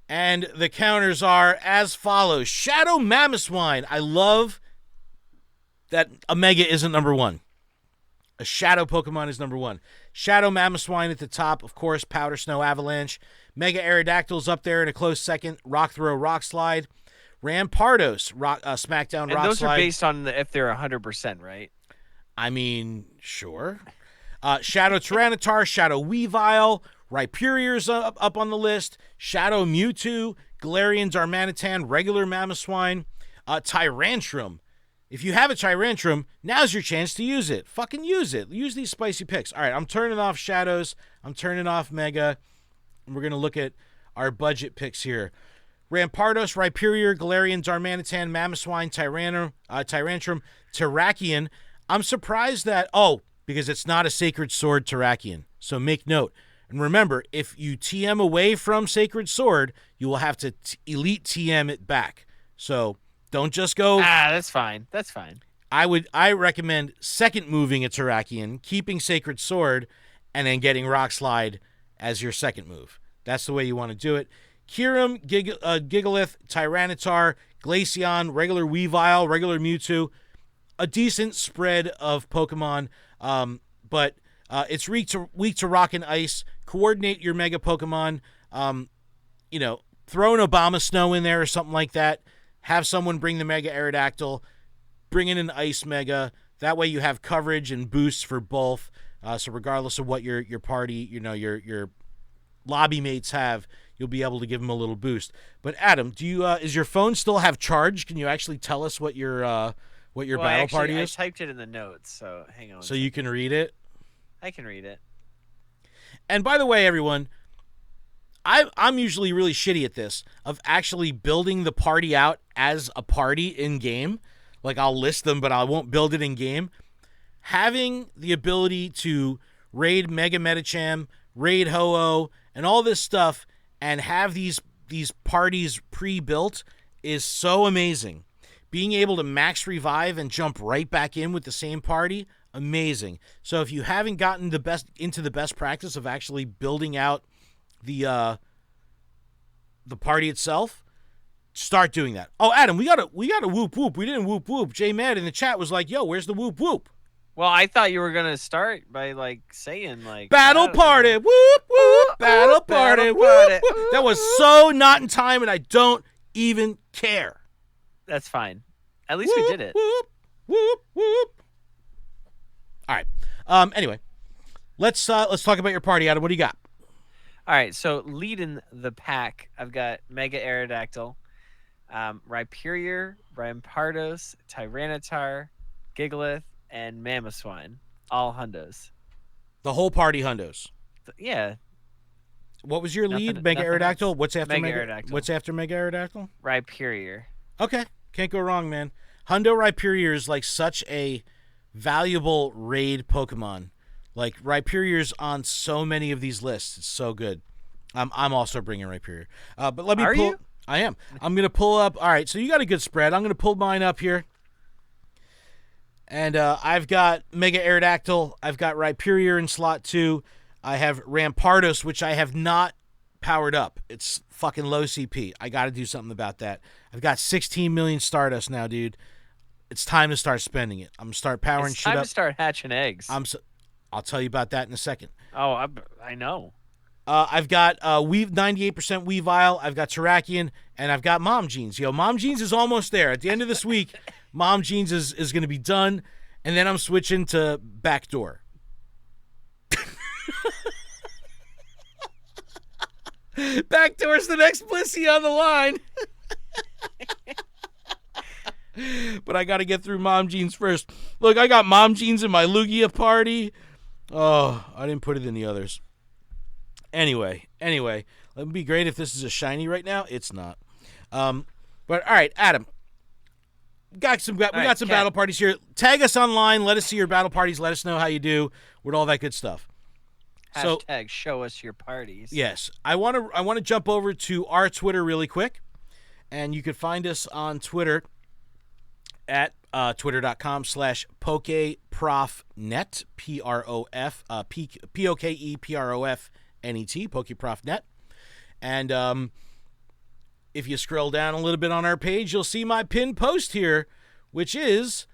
And the counters are as follows. Shadow Mamoswine. I love that a Mega isn't number one. A Shadow Pokemon is number one. Shadow Mamoswine at the top, of course, Powder Snow Avalanche. Mega Aerodactyl's up there in a close second. Rock Throw, Rock Slide. Rampardos, Smackdown, And Rock those Slide. are based on if they're 100%, right? I mean, sure. Shadow Tyranitar, Shadow Weavile, Rhyperior's up on the list, Shadow Mewtwo, Galarian Darmanitan, regular Mamoswine, Tyrantrum. If you have a Tyrantrum, now's your chance to use it. Fucking use it. Use these spicy picks. All right, I'm turning off Shadows. I'm turning off Mega. And we're going to look at our budget picks here. Rampardos, Rhyperior, Galarian Darmanitan, Mamoswine, Tyrantrum, Terrakion. I'm surprised that, because it's not a Sacred Sword Terrakion. So make note. And remember, if you TM away from Sacred Sword, you will have to Elite TM it back. So don't just go. That's fine. That's fine. I recommend second moving a Terrakion, keeping Sacred Sword, and then getting Rock Slide as your second move. That's the way you want to do it. Kyurem, Gigalith, Tyranitar, Glaceon, regular Weavile, regular Mewtwo. A decent spread of Pokemon, but it's weak to Rock and Ice. Coordinate your Mega Pokemon. Throw an Obama Snow in there or something like that. Have someone bring the Mega Aerodactyl. Bring in an Ice Mega. That way you have coverage and boosts for both. So regardless of what your party, your lobby mates have, you'll be able to give them a little boost. But Adam, do you is your phone still have charge? Can you actually tell us what your battle party is? I typed it in the notes, so hang on. So you can read it? I can read it. And by the way, everyone, I'm usually really shitty at this, of actually building the party out as a party in-game. Like, I'll list them, but I won't build it in-game. Having the ability to raid Mega Medicham, raid Ho-Oh, and all this stuff, and have these parties pre-built is so amazing. Being able to max revive and jump right back in with the same party, amazing. So if you haven't gotten into the best practice of actually building out the party itself, start doing that. Oh, Adam, we got a whoop whoop. We didn't whoop whoop. J Mad in the chat was like, "Yo, where's the whoop whoop?" Well, I thought you were gonna start by saying battle party, whoop whoop, battle party, whoop whoop. That was so not in time, and I don't even care. That's fine. At least we did it. Whoop whoop whoop. All right. Anyway, let's talk about your party, Adam. What do you got? All right. So leading the pack, I've got Mega Aerodactyl, Rhyperior, Rampardos, Tyranitar, Gigalith, and Mamoswine, all hundos. The whole party hundos. Yeah. What was your lead? Mega Aerodactyl? What's after Mega Aerodactyl? What's after Mega Aerodactyl? Rhyperior. Okay. Can't go wrong, man. Hundo Rhyperior is like such a valuable raid Pokemon. Like, Rhyperior's on so many of these lists. It's so good. I'm also bringing Rhyperior. But let me Are pull. you? I am. I'm going to pull up. All right, so you got a good spread. I'm going to pull mine up here. And I've got Mega Aerodactyl. I've got Rhyperior in slot 2. I have Rampardos, which I have not powered up. It's fucking low CP. I got to do something about that. I've got 16 million Stardust now, dude. It's time to start spending it. I'm going to start powering shit up. It's time to start hatching eggs. I'll tell you about that in a second. Oh, I know. I've got 98% Weavile. I've got Terrakion, and I've got Mom Jeans. Yo, Mom Jeans is almost there. At the end of this week, Mom Jeans is going to be done, and then I'm switching to Backdoor. Backdoor's the next Blissey on the line. But I got to get through Mom Jeans first. Look, I got Mom Jeans in my Lugia party. Oh, I didn't put it in the others. Anyway, it would be great if this is a shiny right now. It's not. But all right, Adam. We got some battle parties here. Tag us online. Let us see your battle parties. Let us know how you do with all that good stuff. Hashtag show us your parties. Yes, I want to jump over to our Twitter really quick, and you can find us on Twitter at twitter.com/PokeProfNet, POKEPROFNET, PokeProfNet. And if you scroll down a little bit on our page, you'll see my pinned post here, which is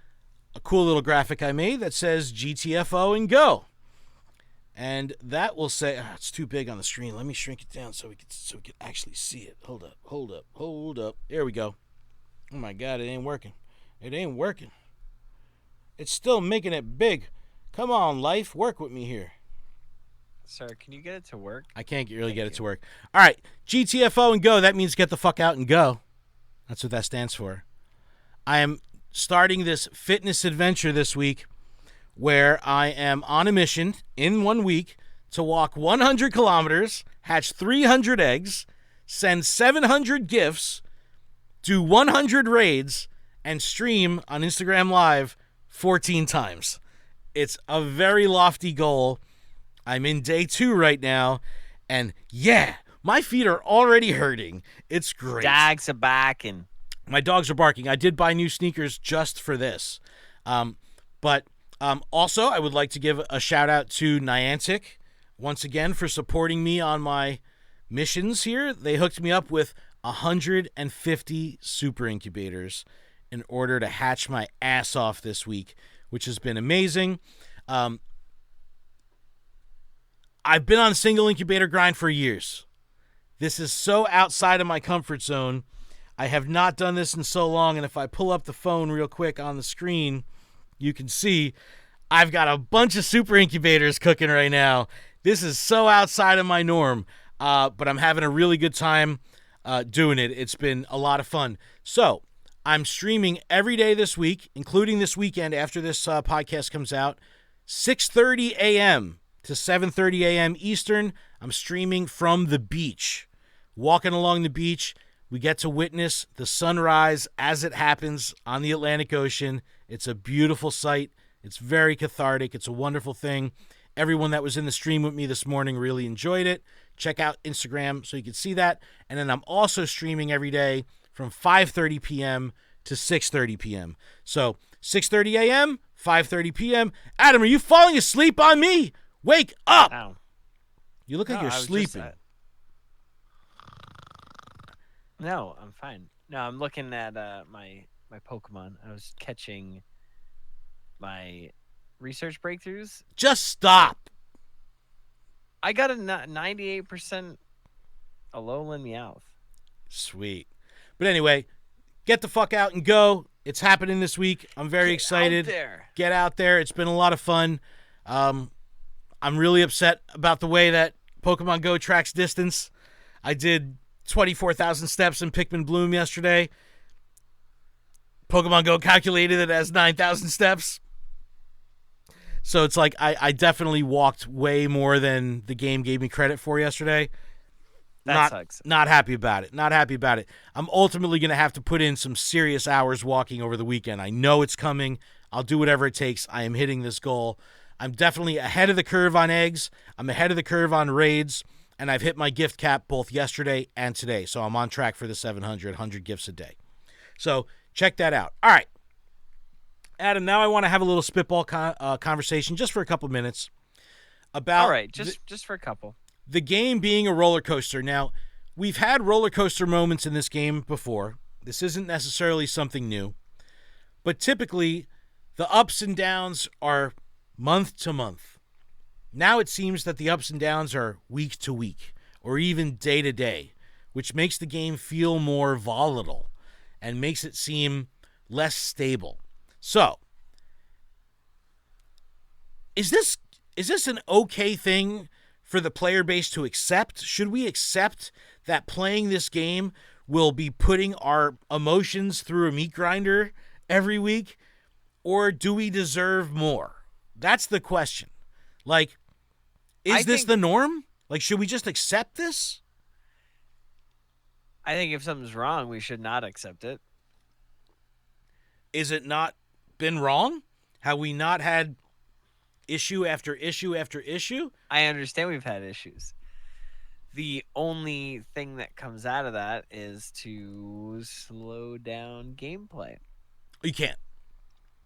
a cool little graphic I made that says GTFO and go. And that will say, it's too big on the screen. Let me shrink it down so we can actually see it. Hold up. There we go. Oh my God, it ain't working. It's still making it big. Come on, life, work with me here. Sir, can you get it to work? I can't really get it to work. All right, GTFO and go. That means get the fuck out and go. That's what that stands for. I am starting this fitness adventure this week where I am on a mission in 1 week to walk 100 kilometers, hatch 300 eggs, send 700 gifts, do 100 raids, and stream on Instagram Live 14 times. It's a very lofty goal. I'm in day 2 right now, and yeah, my feet are already hurting. It's great. Dogs are barking. My dogs are barking. I did buy new sneakers just for this. But also, I would like to give a shout out to Niantic once again for supporting me on my missions here. They hooked me up with 150 super incubators in order to hatch my ass off this week, which has been amazing. I've been on a single incubator grind for years. This is so outside of my comfort zone. I have not done this in so long, and if I pull up the phone real quick on the screen, you can see I've got a bunch of super incubators cooking right now. This is so outside of my norm, but I'm having a really good time doing it. It's been a lot of fun. So I'm streaming every day this week, including this weekend after this podcast comes out, 6:30 a.m. to 7:30 a.m. Eastern. I'm streaming from the beach. Walking along the beach, we get to witness the sunrise as it happens on the Atlantic Ocean. It's a beautiful sight. It's very cathartic. It's a wonderful thing. Everyone that was in the stream with me this morning really enjoyed it. Check out Instagram so you can see that. And then I'm also streaming every day from 5:30 p.m. to 6:30 p.m. So 6:30 a.m., 5:30 p.m. Adam, are you falling asleep on me? Wake up! Ow. You look like you're sleeping. No, I'm fine. No, I'm looking at my Pokemon. I was catching my research breakthroughs. Just stop. I got a 98% Alolan Meowth. Sweet. But anyway, get the fuck out and go. It's happening this week. I'm very excited. Get out there. It's been a lot of fun. I'm really upset about the way that Pokemon Go tracks distance. I did 24,000 steps in Pikmin Bloom yesterday. Pokemon Go calculated it as 9,000 steps. So it's like I definitely walked way more than the game gave me credit for yesterday. That sucks. Not happy about it. I'm ultimately going to have to put in some serious hours walking over the weekend. I know it's coming. I'll do whatever it takes. I am hitting this goal. I'm definitely ahead of the curve on eggs. I'm ahead of the curve on raids. And I've hit my gift cap both yesterday and today. So I'm on track for the 100 gifts a day. So check that out. All right. Adam, now I want to have a little spitball conversation just for a couple minutes about. All right, just for a couple. The game being a roller coaster. Now, we've had roller coaster moments in this game before. This isn't necessarily something new. But typically, the ups and downs are month to month. Now it seems that the ups and downs are week to week or even day to day, which makes the game feel more volatile and makes it seem less stable. So, is this an okay thing for the player base to accept? Should we accept that playing this game will be putting our emotions through a meat grinder every week? Or do we deserve more? That's the question. Like, is this the norm? Like, should we just accept this? I think if something's wrong, we should not accept it. Is it not been wrong? Have we not had issue after issue after issue? I understand we've had issues. The only thing that comes out of that is to slow down gameplay. You can't.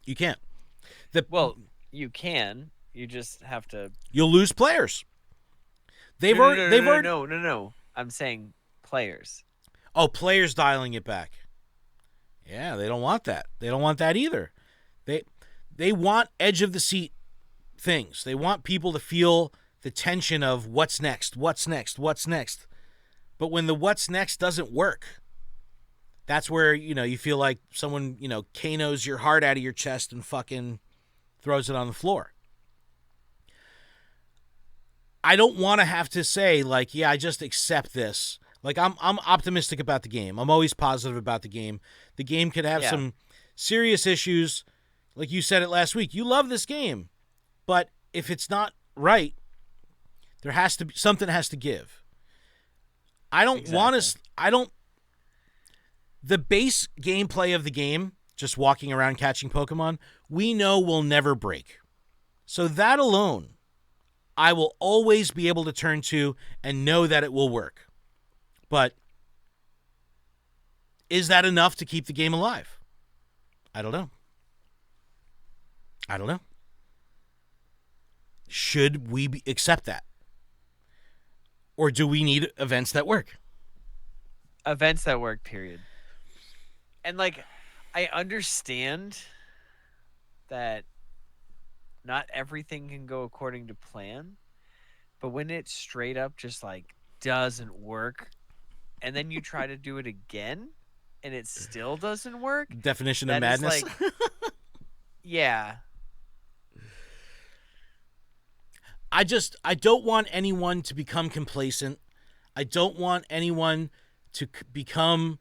You can't. Well, you can. You just have to. You'll lose players. No. I'm saying players. Oh, players dialing it back. Yeah, they don't want that. They don't want that either. They want edge of the seat things. They want people to feel the tension of what's next, what's next, what's next. But when the what's next doesn't work, that's where, you feel like someone, Kanos your heart out of your chest and fucking throws it on the floor. I don't want to have to say, like, yeah, I just accept this. Like, I'm optimistic about the game. I'm always positive about the game. The game could have some serious issues. Like you said it last week. You love this game. But if it's not right, there has to be something has to give. I don't want to. The base gameplay of the game, just walking around catching Pokemon, we know will never break. So that alone, I will always be able to turn to and know that it will work. But is that enough to keep the game alive? I don't know. Should we accept that? Or do we need events that work? Events that work, period. And, like, I understand that not everything can go according to plan, but when it straight up just, like, doesn't work, and then you try to do it again, and it still doesn't work. Definition of madness. Like, yeah. I don't want anyone to become complacent. I don't want anyone to become...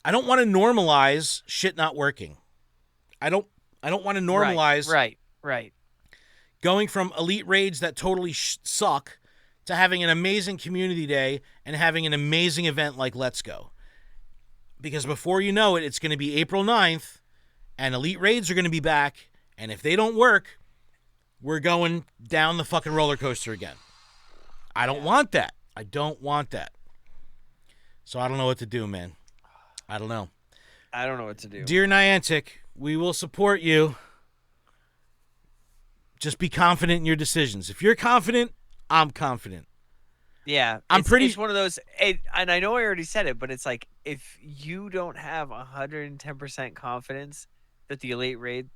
I don't want to normalize shit not working. I don't want to normalize... Right. Going from elite raids that totally suck to having an amazing community day and having an amazing event like Let's Go. Because before you know it, it's going to be April 9th, and elite raids are going to be back, and if they don't work, we're going down the fucking roller coaster again. I don't want that. I don't want that. So I don't know what to do, man. I don't know. I don't know what to do. Dear Niantic, we will support you. Just be confident in your decisions. If you're confident, I'm confident. Yeah. It's one of those, and I know I already said it, but it's like, if you don't have 110% confidence that the elite raid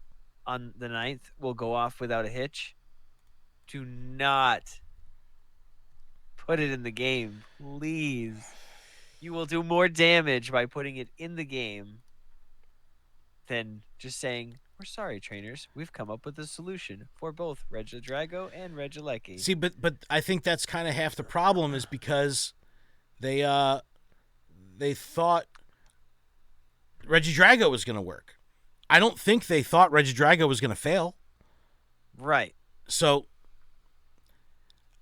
on the 9th will go off without a hitch, do not put it in the game, please. You will do more damage by putting it in the game than just saying, we're sorry, trainers. We've come up with a solution for both Regidrago and Regieleki. See, but I think that's kind of half the problem, is because they thought Regidrago was going to work. I don't think they thought Regidrago was going to fail. Right. So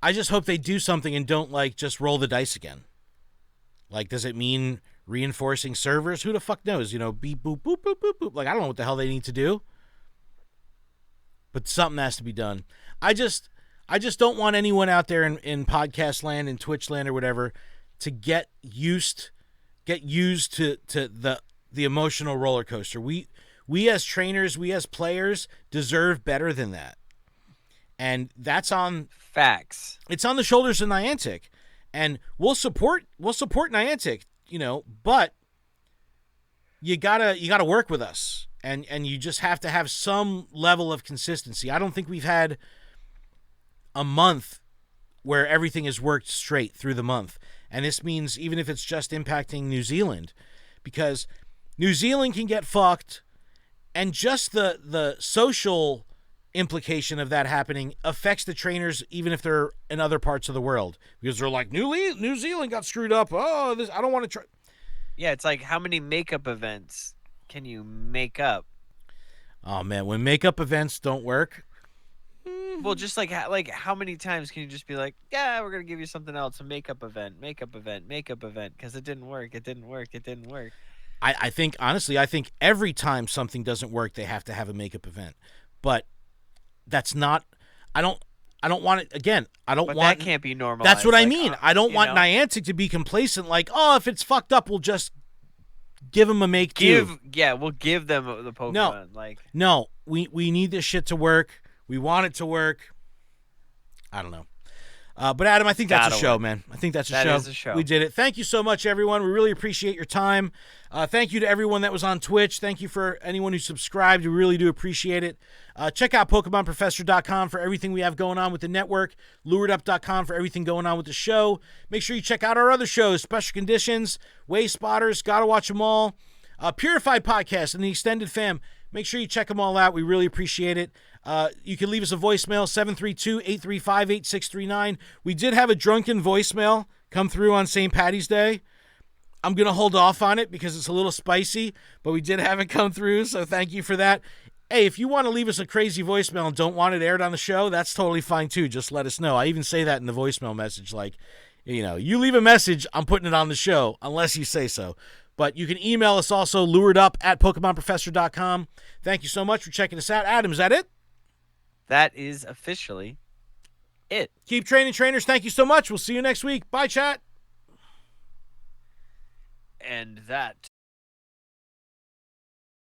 I just hope they do something and don't, like, just roll the dice again. Like, does it mean reinforcing servers? Who the fuck knows? Beep, boop, boop, boop, boop, boop. Like, I don't know what the hell they need to do. But something has to be done. I just don't want anyone out there in podcast land and Twitch land or whatever to get used to the emotional roller coaster. We as trainers, we as players deserve better than that. And that's on facts. It's on the shoulders of Niantic. And we'll support Niantic, but you gotta work with us. And you just have to have some level of consistency. I don't think we've had a month where everything has worked straight through the month. And this means even if it's just impacting New Zealand, because New Zealand can get fucked, and just the social implication of that happening affects the trainers even if they're in other parts of the world, because they're like, New Zealand got screwed up. Oh, I don't want to try. Yeah, it's like, how many makeup events can you make up? Oh man, when makeup events don't work. Well, just like how many times can you just be like, yeah, we're gonna give you something else, a makeup event, because it didn't work. I think honestly, every time something doesn't work, they have to have a makeup event, but that's not. I don't want it again. But that can't be normalized. That's what I mean. I don't want Niantic to be complacent. Like, oh, if it's fucked up, we'll just give them a make too. Yeah, we'll give them the Pokemon. No, we need this shit to work. We want it to work. I don't know. But Adam, I think that's a Gotta show, win. man. I think that's a That show. is a show. We did it. Thank you so much, everyone. We really appreciate your time. Thank you to everyone that was on Twitch. Thank you for anyone who subscribed. We really do appreciate it. Check out PokemonProfessor.com for everything we have going on with the network. LuredUp.com for everything going on with the show. Make sure you check out our other shows, Special Conditions, Way Spotters, Gotta Watch Them All, Purified Podcast, and the Extended Fam. Make sure you check them all out. We really appreciate it. You can leave us a voicemail, 732-835-8639. We did have a drunken voicemail come through on St. Patty's Day. I'm going to hold off on it because it's a little spicy, but we did have it come through, so thank you for that. Hey, if you want to leave us a crazy voicemail and don't want it aired on the show, that's totally fine too. Just let us know. I even say that in the voicemail message, like, you leave a message, I'm putting it on the show, unless you say so. But you can email us also, luredup@PokemonProfessor.com. Thank you so much for checking us out. Adam, is that it? That is officially it. Keep training, trainers. Thank you so much. We'll see you next week. Bye, chat. And that